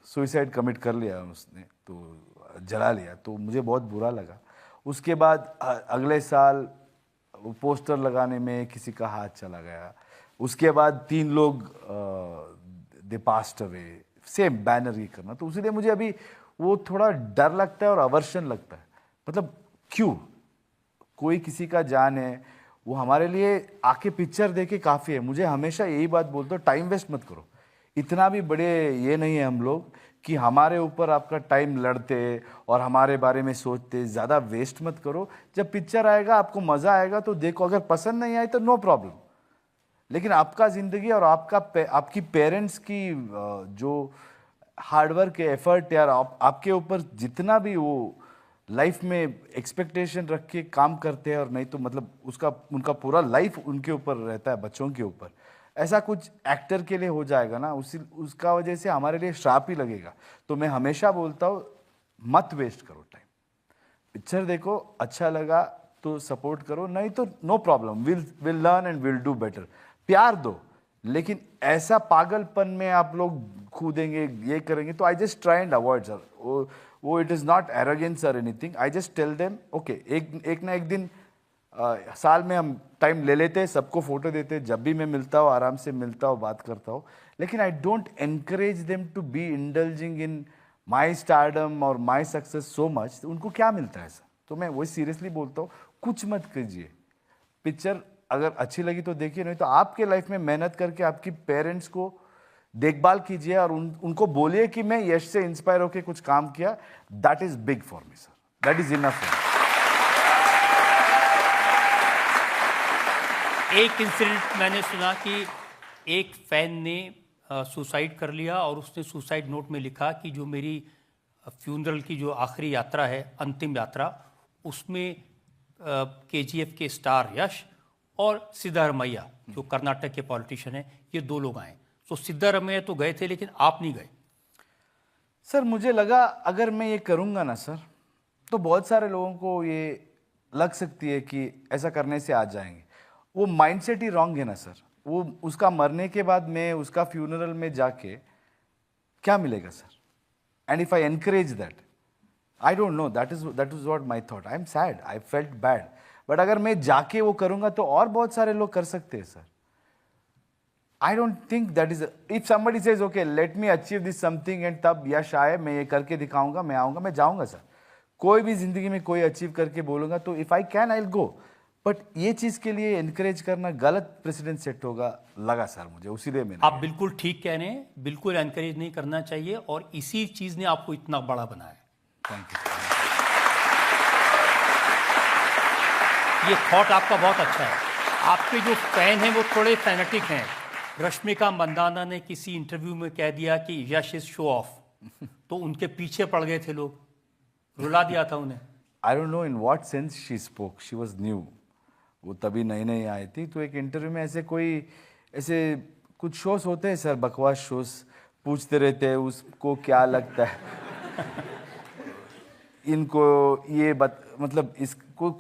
सुइसाइड कमिट कर लिया उसने, तो जला लिया, तो मुझे बहुत बुरा लगा। उसके बाद अगले साल पोस्टर लगाने में किसी का हाथ चला गया। उसके बाद 3 लोग दे पास्ट अवे, सेम बैनर ही करना। तो इसलिए मुझे अभी वो थोड़ा डर लगता है और अवर्शन लगता है। मतलब क्यों, कोई किसी का जान है, वो हमारे लिए आके पिक्चर देखे काफ़ी है। मुझे हमेशा यही बात बोलते हो, टाइम वेस्ट मत करो। इतना भी बड़े ये नहीं है हम लोग कि हमारे ऊपर आपका टाइम लड़ते और हमारे बारे में सोचते। ज़्यादा वेस्ट मत करो। जब पिक्चर आएगा आपको मज़ा आएगा तो देखो, अगर पसंद नहीं आए तो नो प्रॉब्लम। लेकिन आपका ज़िंदगी और आपकी पेरेंट्स की जो हार्डवर्क है, एफर्ट, यार आपके ऊपर जितना भी वो लाइफ में एक्सपेक्टेशन रख के काम करते हैं, और नहीं तो मतलब उनका पूरा लाइफ उनके ऊपर रहता है, बच्चों के ऊपर। ऐसा कुछ एक्टर के लिए हो जाएगा ना, उसका वजह से हमारे लिए श्राप ही लगेगा। तो मैं हमेशा बोलता हूँ, मत वेस्ट करो टाइम। पिक्चर देखो, अच्छा लगा तो सपोर्ट करो, नहीं तो no problem, will learn and will do better. प्यार दो, लेकिन ऐसा पागलपन में आप लोग कूदेंगे, ये करेंगे, तो I just try and avoid sir. वो इट इज़ नॉट एरोगेंस और एनीथिंग। I just tell them okay, एक ना एक दिन साल में हम टाइम ले लेते हैं, सबको फोटो देते हैं। जब भी मैं मिलता हूँ, आराम से मिलता हूँ, बात करता हूँ, लेकिन I don't encourage them to be indulging in my stardom और माई सक्सेस सो मच। उनको क्या मिलता है सर? तो मैं वही सीरियसली बोलता हूँ, कुछ मत कीजिए। पिक्चर अगर अच्छी लगी तो देखिए, नहीं तो आपके लाइफ में मेहनत करके आपकी पेरेंट्स को देखभाल कीजिए और उनको बोलिए कि मैं यश से इंस्पायर होकर कुछ काम किया। That is big for me sir, that is enough for me. एक इंसिडेंट मैंने सुना कि एक फैन ने सुसाइड कर लिया और उसने सुसाइड नोट में लिखा कि जो मेरी फ्यूनरल की जो आखिरी यात्रा है, अंतिम यात्रा, उसमें KGF के स्टार यश और सिद्धारमैया जो कर्नाटक के पॉलिटिशियन हैं, ये 2 लोग आए। तो सिद्धारमैया तो गए थे, लेकिन आप नहीं गए। सर मुझे लगा अगर मैं ये करूँगा ना सर, तो बहुत सारे लोगों को ये लग सकती है कि ऐसा करने से आ जाएंगे। वो माइंडसेट ही रॉन्ग है ना सर। वो उसका मरने के बाद मैं उसका फ्यूनरल में जाके क्या मिलेगा sir? And if I encourage that, I don't know, that is what my thought. I am sad, I felt bad, but अगर मैं जाके वो करूँगा तो और बहुत सारे लोग कर सकते हैं sir. I don't think that is, if somebody says okay let me achieve this something and तब यश आए, मैं ये करके दिखाऊंगा, मैं आऊँगा, मैं जाऊँगा सर। कोई भी जिंदगी में कोई अचीव करके बोलूँगा तो if I can I will go. But ये चीज़ के लिए इनकरेज करना गलत प्रेसिडेंट सेट होगा लगा सर मुझे, उसीलिए मैंने। आप बिल्कुल ठीक कह रहे हैं, बिल्कुल एनकरेज नहीं करना चाहिए, और इसी चीज ने आपको इतना बड़ा बनाया। Thank you. ये थॉट आपका बहुत अच्छा है। आपके जो फैन हैं वो थोड़े फैनेटिक हैं। रश्मिका मंदाना ने किसी इंटरव्यू में कह दिया कि यश इज शो ऑफ, तो उनके पीछे पड़ गए थे लोग, रुला दिया था उन्हें। I don't know in what sense she spoke, she was new, वो तभी नई नई आई थी। तो एक इंटरव्यू में ऐसे कुछ शोज होते हैं सर, बकवास शोज, पूछते रहते हैं उसको क्या लगता है इनको ये मतलब इसको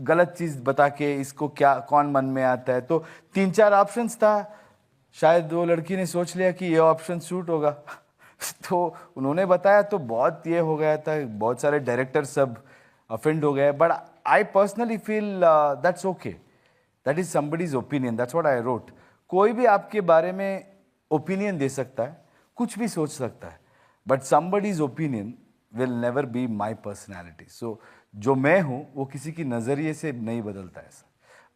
गलत चीज बता के इसको क्या कौन मन में आता है। तो 3-4 ऑप्शंस था, शायद वो लड़की ने सोच लिया कि ये ऑप्शन सूट होगा तो उन्होंने बताया तो बहुत ये हो गया था, बहुत सारे डायरेक्टर सब अफेंड हो गए। But I personally feel that's okay, that is somebody's opinion, that's what I wrote. कोई भी आपके बारे में ओपिनियन दे सकता है, कुछ भी सोच सकता है, but somebody's opinion will never be my personality. So जो मैं हूँ वो किसी की नज़रिए से नहीं बदलता है सर।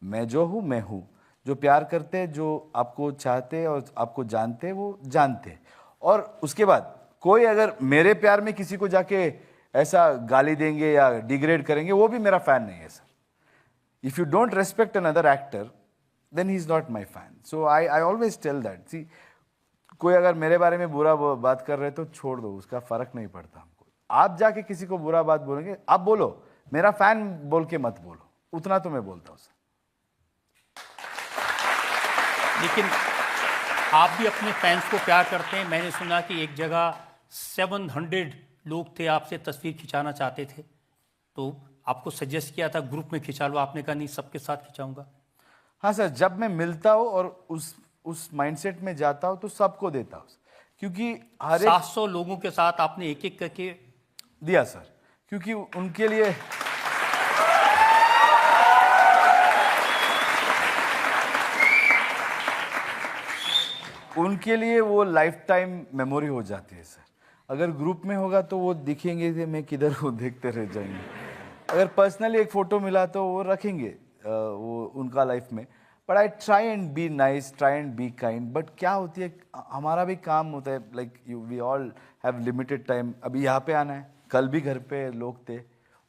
मैं जो हूँ मैं हूँ, जो प्यार करते, जो आपको चाहते और आपको जानते वो जानते। और उसके बाद कोई अगर मेरे प्यार में किसी को जाके ऐसा गाली देंगे या डिग्रेड करेंगे, वो भी मेरा फैन नहीं है sir. If you don't respect another actor then he is not my fan. So I always tell that, see कोई अगर मेरे बारे में बुरा बात कर रहे तो छोड़ दो, उसका फर्क नहीं पड़ता हमको। आप जाके किसी को बुरा बात बोलेंगे, आप बोलो, मेरा फैन बोल के मत बोलो, उतना तो मैं बोलता हूँ सर। लेकिन आप भी अपने फैंस को प्यार करते हैं। मैंने सुना कि एक जगह 700 लोग थे आपसे तस्वीर खिंचाना चाहते थे, तो आपको सजेस्ट किया था ग्रुप में खिंचा लो, आपने कहा नहीं सबके साथ खिंचाऊंगा। हाँ सर, जब मैं मिलता हूँ और उस माइंडसेट में जाता हूँ तो सबको देता हूँ, क्योंकि हर 700 लोगों के साथ आपने एक एक करके दिया सर, क्योंकि उनके लिए वो लाइफ टाइम मेमोरी हो जाती है सर। अगर ग्रुप में होगा तो वो दिखेंगे कि मैं किधर हूँ, देखते रह जाएंगे। अगर पर्सनली एक फोटो मिला तो वो रखेंगे वो उनका लाइफ में। But I try and be nice, try and be kind. But क्या होती है, हमारा भी काम होता है, like we all have limited time. अभी यहाँ पे आना है, कल भी घर पे लोग थे,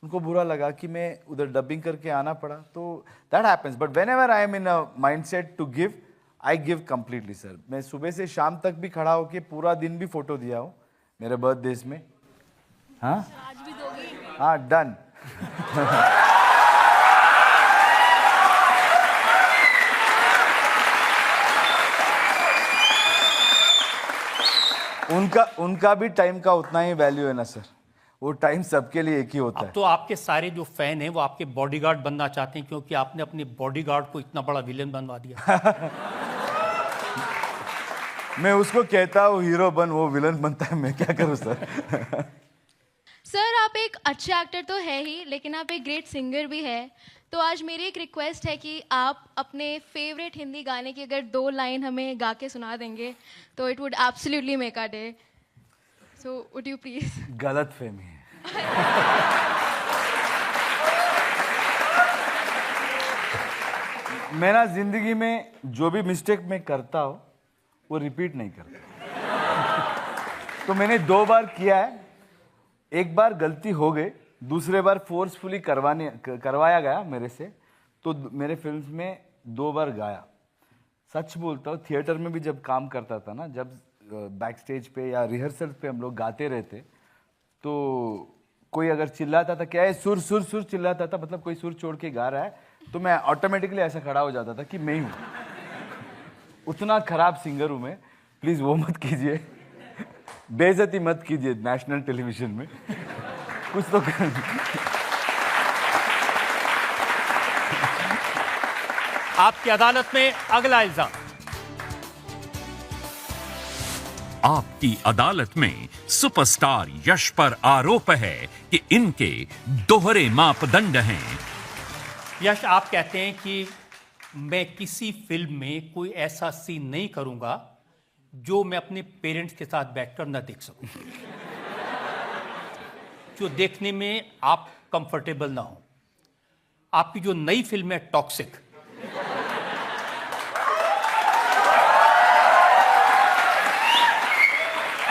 उनको बुरा लगा कि मैं उधर डबिंग करके आना पड़ा, तो that happens. But whenever I am in a mindset to give, I give completely sir. मैं सुबह से शाम तक भी खड़ा होके पूरा दिन भी फोटो दिया हूँ मेरे बर्थडेज में। हाँ आज भी दोगे? हाँ, डन। उनका भी टाइम का उतना ही वैल्यू है ना सर, वो टाइम सबके लिए एक ही होता है। तो आपके सारे जो फैन हैं वो आपके बॉडीगार्ड बनना चाहते हैं, क्योंकि आपने अपने बॉडीगार्ड को इतना बड़ा विलेन बनवा दिया। मैं उसको कहता हूँ हीरो बन, वो विलन बनता है, मैं क्या करूँ सर। सर आप एक अच्छे एक्टर तो है ही, लेकिन आप एक ग्रेट सिंगर भी है। तो आज मेरी एक रिक्वेस्ट है कि आप अपने फेवरेट हिंदी गाने की अगर 2 लाइन हमें गा के सुना देंगे तो it would absolutely make a day. So would you please? गलत फहमी है। मैं ना जिंदगी में जो भी मिस्टेक मैं करता हूँ वो रिपीट नहीं करता। तो मैंने 2 बार किया है, एक बार गलती हो गई, दूसरे बार फोर्सफुली करवाया गया मेरे से, तो मेरे फिल्म्स में 2 बार गाया। सच बोलता हूँ, थिएटर में भी जब काम करता था ना, जब बैक स्टेज पे या रिहर्सल पे हम लोग गाते रहते, तो कोई अगर चिल्लाता था, क्या है सुर सुर सुर चिल्लाता था, मतलब कोई सुर छोड़ के गा रहा है, तो मैं ऑटोमेटिकली ऐसा खड़ा हो जाता था कि मैं ही हूँ। उतना खराब सिंगर हूँ मैं, प्लीज वो मत कीजिए, बेइज्जती मत कीजिए नेशनल टेलीविजन में। कुछ तो आपकी अदालत में अगला इल्जाम। आपकी अदालत में सुपरस्टार यश पर आरोप है कि इनके दोहरे मापदंड हैं। यश, आप कहते हैं कि मैं किसी फिल्म में कोई ऐसा सीन नहीं करूंगा जो मैं अपने पेरेंट्स के साथ बैठकर न देख सकूं, जो देखने में आप कंफर्टेबल ना हो। आपकी जो नई फिल्म है टॉक्सिक,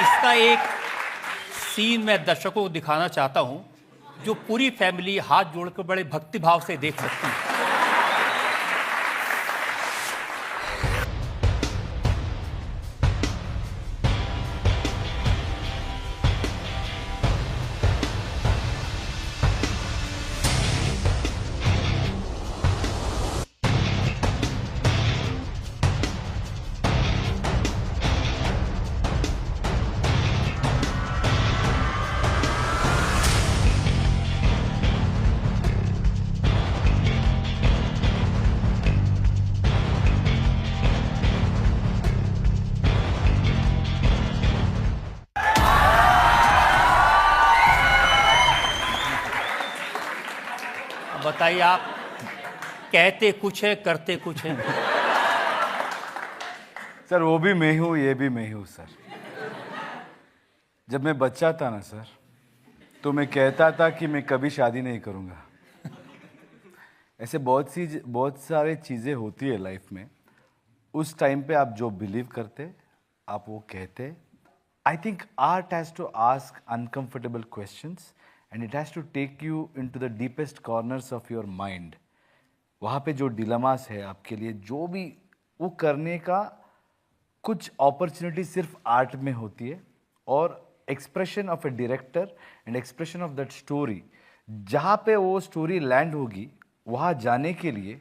इसका एक सीन मैं दर्शकों को दिखाना चाहता हूं, जो पूरी फैमिली हाथ जोड़कर बड़े भक्तिभाव से देख सकती है। बताइए, आप कहते कुछ है करते कुछ है। सर वो भी मैं हूँ, ये भी मैं हूँ सर। जब मैं बच्चा था ना सर, तो मैं कहता था कि मैं कभी शादी नहीं करूँगा। ऐसे बहुत सारे चीज़ें होती है लाइफ में। उस टाइम पे आप जो बिलीव करते, आप वो कहते। I think art has to ask uncomfortable questions and it has to take you into the deepest corners of your mind. वहाँ पे जो डिलेमास है आपके लिए, जो भी वो करने का कुछ अपॉर्चुनिटी सिर्फ आर्ट में होती है, और expression of A director and expression of that story, जहाँ पे वो स्टोरी लैंड होगी, वहाँ जाने के लिए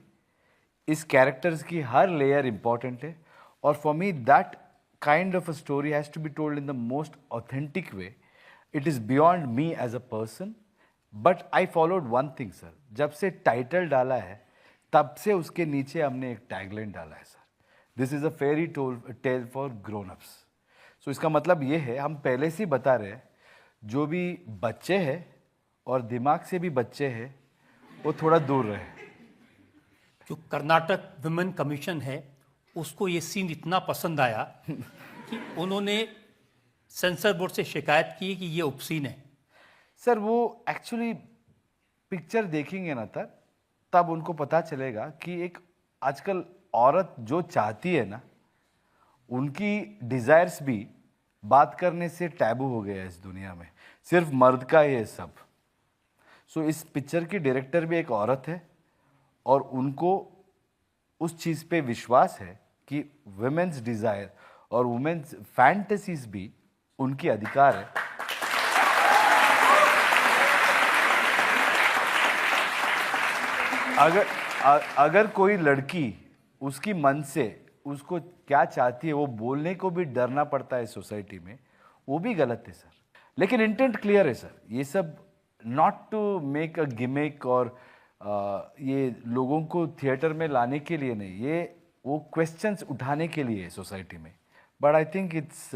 इस कैरेक्टर्स की हर लेयर इंपॉर्टेंट है। और for me that kind of a story has to be told in the most authentic way. It is beyond me as a person, but I followed one thing sir. जब से title डाला है, तब से उसके नीचे हमने एक टैगलाइन डाला है sir, this is a fairy tale for grown ups. So इसका मतलब ये है, हम पहले से ही बता रहे हैं, जो भी बच्चे हैं और दिमाग से भी बच्चे हैं, वो थोड़ा दूर रहे। जो कर्नाटक विमेन कमीशन है, उसको ये सीन इतना पसंद आया कि उन्होंने सेंसर बोर्ड से शिकायत की कि ये उपसीन है। सर वो एक्चुअली पिक्चर देखेंगे ना तब उनको पता चलेगा कि एक आजकल औरत जो चाहती है ना, उनकी डिज़ायर्स भी बात करने से टैबू हो गया है इस दुनिया में, सिर्फ मर्द का ही है सब। सो इस पिक्चर की डायरेक्टर भी एक औरत है, और उनको उस चीज़ पे विश्वास है कि वुमेन्स डिज़ायर और वुमेन्स फैंटेसीज भी उनकी अधिकार है। अगर कोई लड़की उसकी मन से उसको क्या चाहती है वो बोलने को भी डरना पड़ता है सोसाइटी में, वो भी गलत है सर। लेकिन इंटेंट क्लियर है सर, ये सब not to make a gimmick और ये लोगों को थिएटर में लाने के लिए नहीं, ये वो क्वेश्चंस उठाने के लिए है सोसाइटी में। But I think it's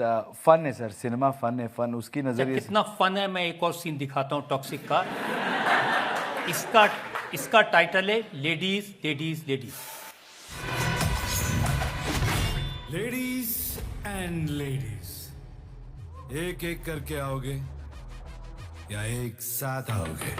fun है सर, सिनेमा फन है, फन उसकी नजरिए से। कितना फन है, मैं एक और सीन दिखाता हूँ टॉक्सिक का। इसका टाइटल है ladies ladies ladies. Ladies and ladies, एक एक करके आओगे या एक साथ आओगे?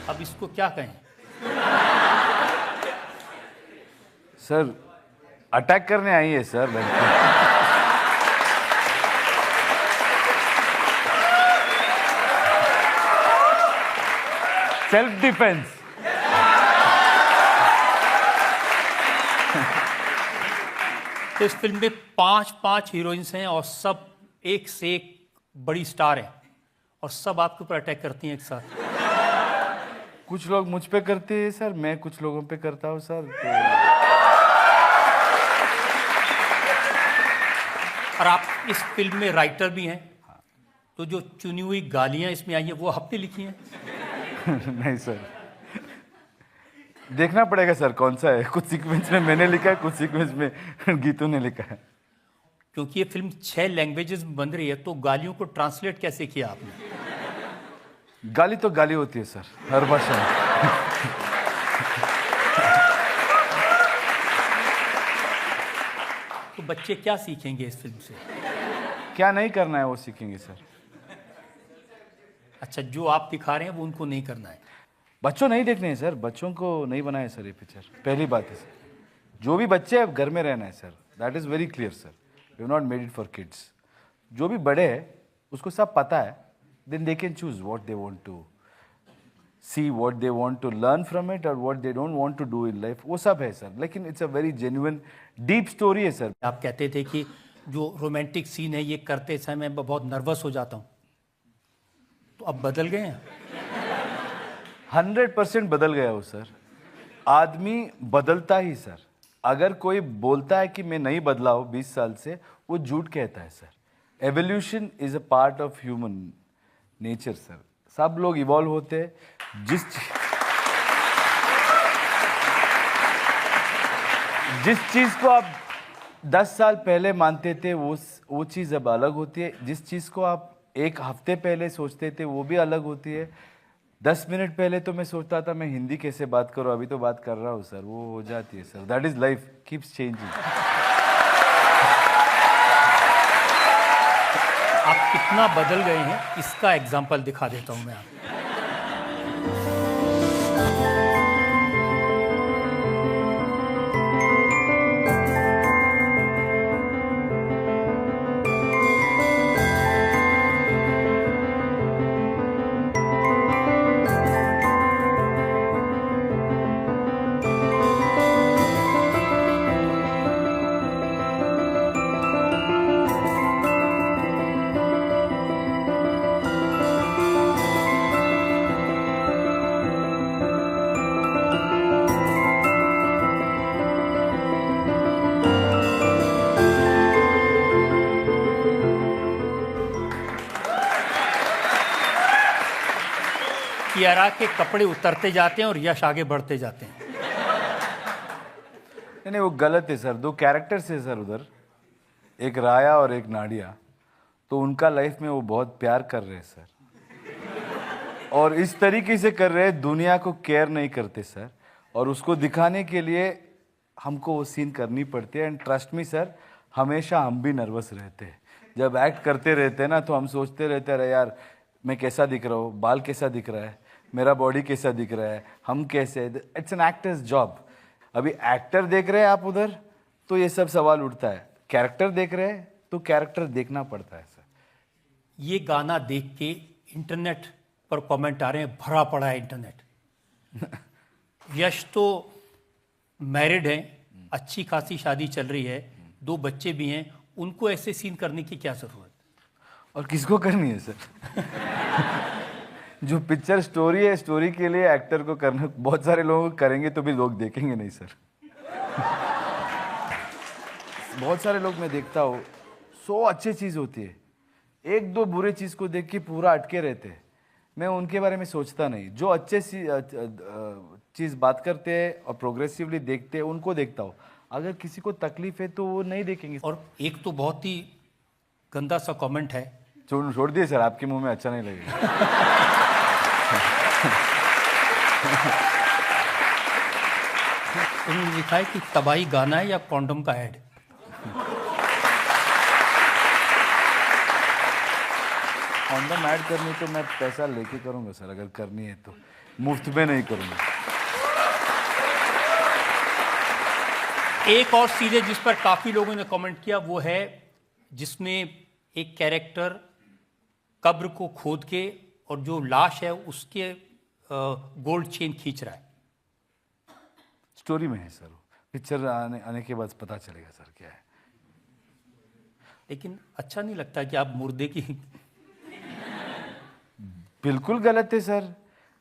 अब इसको क्या कहें सर? अटैक करने आई है सर लड़की। Self defence. तो इस फिल्म में 5 हीरोइंस हैं और सब एक से एक बड़ी स्टार हैं, और सब आपके ऊपर अटैक करती हैं एक साथ। कुछ लोग मुझ पे करते हैं सर, मैं कुछ लोगों पे करता हूँ सर। और आप इस फिल्म में राइटर भी हैं, तो जो चुनी हुई गालियां इसमें आई हैं वो आपने लिखी हैं? नहीं सर, देखना पड़ेगा सर कौन सा है। कुछ सीक्वेंस में मैंने लिखा है, कुछ सीक्वेंस में गीतों ने लिखा है। क्योंकि ये फिल्म 6 लैंग्वेजेस में बन रही है, तो गालियों को ट्रांसलेट कैसे किया आपने? गाली तो गाली होती है सर, हर भाषा में। तो बच्चे क्या सीखेंगे इस फिल्म से? क्या नहीं करना है वो सीखेंगे सर। अच्छा, जो आप दिखा रहे हैं वो उनको नहीं करना है। बच्चों नहीं देखने हैं सर, बच्चों को नहीं बनाए सर ये पिक्चर, पहली बात है सर। जो भी बच्चे हैं घर में रहना है sir, that is very clear sir. We have not made it for kids. जो भी बड़े हैं उसको सब पता है, then they can choose what they want to see, what they want to learn from it और what they don't want to do in life, वो सब है सर। लेकिन it's a very genuine deep story है sir. आप कहते थे कि जो रोमांटिक सीन है ये करते समय मैं बहुत नर्वस हो जाता हूँ, तो अब बदल गए हैं? 100% बदल गया हो सर। आदमी बदलता ही सर। अगर कोई बोलता है कि मैं नहीं बदला हूँ 20 साल से, वो झूठ कहता है sir. Evolution is a part of human nature sir. सब लोग इवॉल्व होते हैं। जिस चीज को आप 10 साल पहले मानते थे वो चीज अब अलग होती है। जिस चीज को आप एक हफ्ते पहले सोचते थे वो भी अलग होती है। 10 मिनट पहले तो मैं सोचता था मैं हिंदी कैसे बात करूं, अभी तो बात कर रहा हूं सर, वो हो जाती है sir. That is life, keeps changing. आप कितना बदल गए हैं इसका एग्जाम्पल दिखा देता हूं मैं आपको। कियारा के कपड़े उतरते जाते हैं और यश आगे बढ़ते जाते हैं। नहीं वो गलत है सर। दो कैरेक्टर्स है सर उधर, एक राया और एक नाडिया, तो उनका लाइफ में वो बहुत प्यार कर रहे हैं सर, और इस तरीके से कर रहे हैं दुनिया को केयर नहीं करते सर, और उसको दिखाने के लिए हमको वो सीन करनी पड़ती है। एंड ट्रस्ट मी सर, हमेशा हम भी नर्वस रहते हैं जब एक्ट करते रहते हैं ना, तो हम सोचते रहते हैं अरे यार मैं कैसा दिख रहा हूँ, बाल कैसा दिख रहा है, मेरा बॉडी कैसा दिख रहा है, हम कैसे। It's an actors job. अभी एक्टर देख रहे हैं आप उधर तो ये सब सवाल उठता है, कैरेक्टर देख रहे हैं तो कैरेक्टर देखना पड़ता है सर। ये गाना देख के इंटरनेट पर कमेंट आ रहे हैं, भरा पड़ा है इंटरनेट। यश तो मैरिड है, अच्छी खासी शादी चल रही है, 2 बच्चे भी हैं, उनको ऐसे सीन करने की क्या जरूरत? और किसको करनी है सर? जो पिक्चर स्टोरी है, स्टोरी के लिए एक्टर को करना, बहुत सारे लोग करेंगे तो भी लोग देखेंगे नहीं सर। बहुत सारे लोग मैं देखता हूँ, 100 अच्छी चीज़ होती है, 1-2 बुरे चीज़ को देख के पूरा अटके रहते हैं। मैं उनके बारे में सोचता नहीं। जो अच्छे चीज़ बात करते हैं और प्रोग्रेसिवली देखते हैं उनको देखता हूँ। अगर किसी को तकलीफ है तो वो नहीं देखेंगे। और एक तो बहुत ही गंदा सा कमेंट है, छोड़ दिए सर, आपके मुंह में अच्छा नहीं लगेगा। उन्होंने लिखा है कि तबाही गाना है या कॉन्डम का ऐड। कॉन्डम ऐड करनी तो मैं पैसा लेके करूंगा सर, अगर करनी है तो, मुफ्त में नहीं करूंगा। एक और सीरीज जिस पर काफी लोगों ने कमेंट किया वो है जिसमें एक कैरेक्टर कब्र को खोद के और जो लाश है उसके गोल्ड चेन खींच रहा है। स्टोरी में है सर, पिक्चर आने के बाद पता चलेगा सर क्या है। लेकिन अच्छा नहीं लगता कि आप मुर्दे की। बिल्कुल गलत है सर,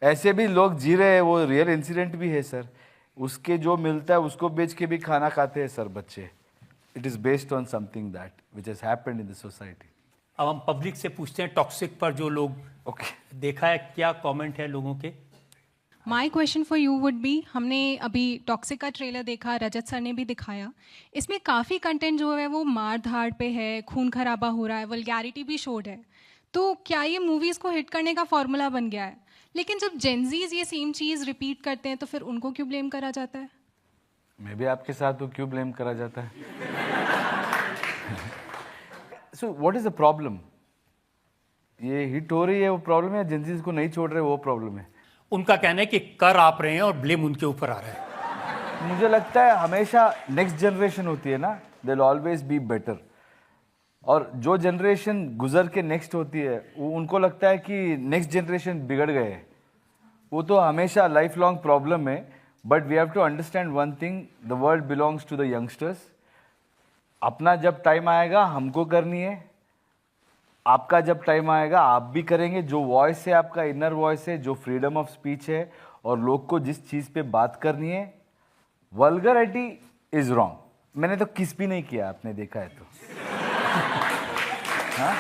ऐसे भी लोग जी रहे हैं, वो रियल इंसिडेंट भी है सर। उसके जो मिलता है उसको बेच के भी खाना खाते हैं सर बच्चे। It is based on something that which has happened in the society. अब हम पब्लिक से पूछते हैं टॉक्सिक पर जो लोग देखा है, क्या कमेंट है लोगों के? My question for you would be, हमने अभी टॉक्सिक का ट्रेलर देखा, रजत सर ने भी दिखाया, इसमें काफ़ी कंटेंट जो है वो मार धाड़ पे है, खून खराबा हो रहा है, वल्गैरिटी भी शोड है। तो क्या ये मूवीज़ को हिट करने का फॉर्मूला बन गया है? लेकिन जब जेनजीज ये सेम चीज़ रिपीट करते हैं तो फिर उनको क्यों ब्लेम करा जाता है? मैं भी आपके साथ हूँ, क्यों ब्लेम करा जाता है? So what is the problem? ये हिट हो रही है वो प्रॉब्लम है, जेंजीज को नहीं छोड़ रहे वो प्रॉब्लम है? उनका कहना है कि कर आप रहे हैं और ब्लेम उनके ऊपर आ रहा है। मुझे लगता है हमेशा नेक्स्ट जनरेशन होती है ना, they will always be better. और जो जनरेशन गुजर के नेक्स्ट होती है वो उनको लगता है कि नेक्स्ट जनरेशन बिगड़ गए हैं। वो तो हमेशा लाइफ लॉन्ग प्रॉब्लम है। But we have to understand one thing, the world belongs to the youngsters. अपना जब टाइम आएगा हमको करनी है, आपका जब टाइम आएगा आप भी करेंगे। जो वॉइस है आपका इनर वॉइस है, जो फ्रीडम ऑफ स्पीच है और लोग को जिस चीज़ पे बात करनी है, वल्गरिटी इज रॉन्ग। मैंने तो किस भी नहीं किया, आपने देखा है तो। हाँ?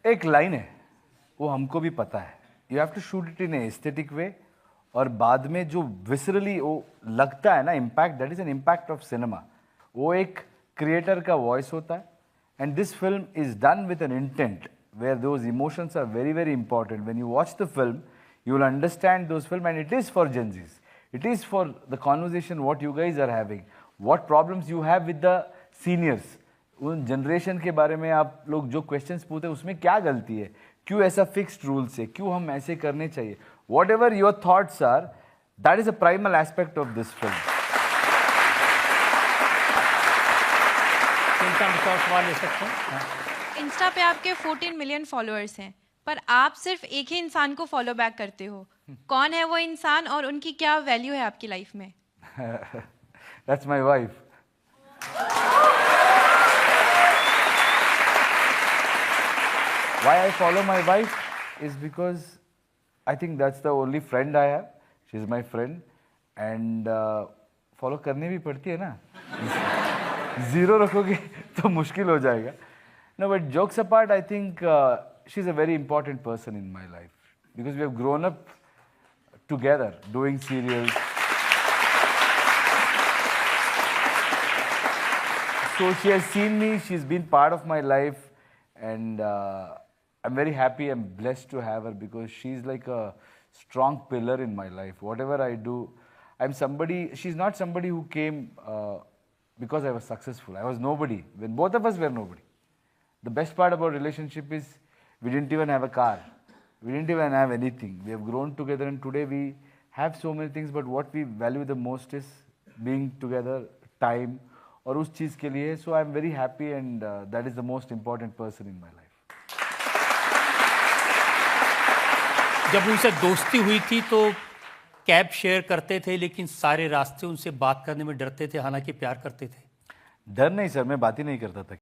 एक लाइन है वो हमको भी पता है, you have to shoot it in aesthetic way. और बाद में जो विसरली वो लगता है ना impact, that is an impact of cinema. वो एक क्रिएटर का वॉइस होता है। And this film is done with an intent where those emotions are very very important. When you watch the film you will understand those films, and it is for Gen Zs. It is for the conversation what you guys are having, what problems you have with the seniors. उन generation के बारे में आप लोग जो questions पूछते हैं उसमें क्या गलती है, क्यों ऐसा फिक्स्ड रूल्स है, क्यों हम ऐसे करने चाहिए, whatever your thoughts are, that is a primal aspect of this film. सवाल ले सकते हैं? इंस्टा पे आपके 14 मिलियन फॉलोअर्स हैं, पर आप सिर्फ एक ही इंसान को फॉलो बैक करते हो। कौन है वो इंसान और उनकी क्या वैल्यू है आपकी लाइफ में? That's my wife. Why I follow my wife is because I think that's the only friend I have. She's my friend, and follow करनी भी पड़ती है ना। Zero रखोगे तो मुश्किल हो जाएगा। No, but jokes apart, I think she's a very important person in my life because we have grown up together doing serials. So she has seen me, she's been part of my life, and I'm very happy and blessed to have her because she's like a strong pillar in my life. Whatever I do, she's not somebody who came because I was successful. I was nobody when both of us were nobody. The best part about relationship is we didn't even have a car. We didn't even have anything. We have grown together and today we have so many things, but what we value the most is being together, time, और उस चीज़ के लिए. So I'm very happy and that is the most important person in my life. जब उनसे दोस्ती हुई थी तो कैब शेयर करते थे, लेकिन सारे रास्ते उनसे बात करने में डरते थे, हालांकि प्यार करते थे। डर नहीं सर, मैं बात ही नहीं करता था।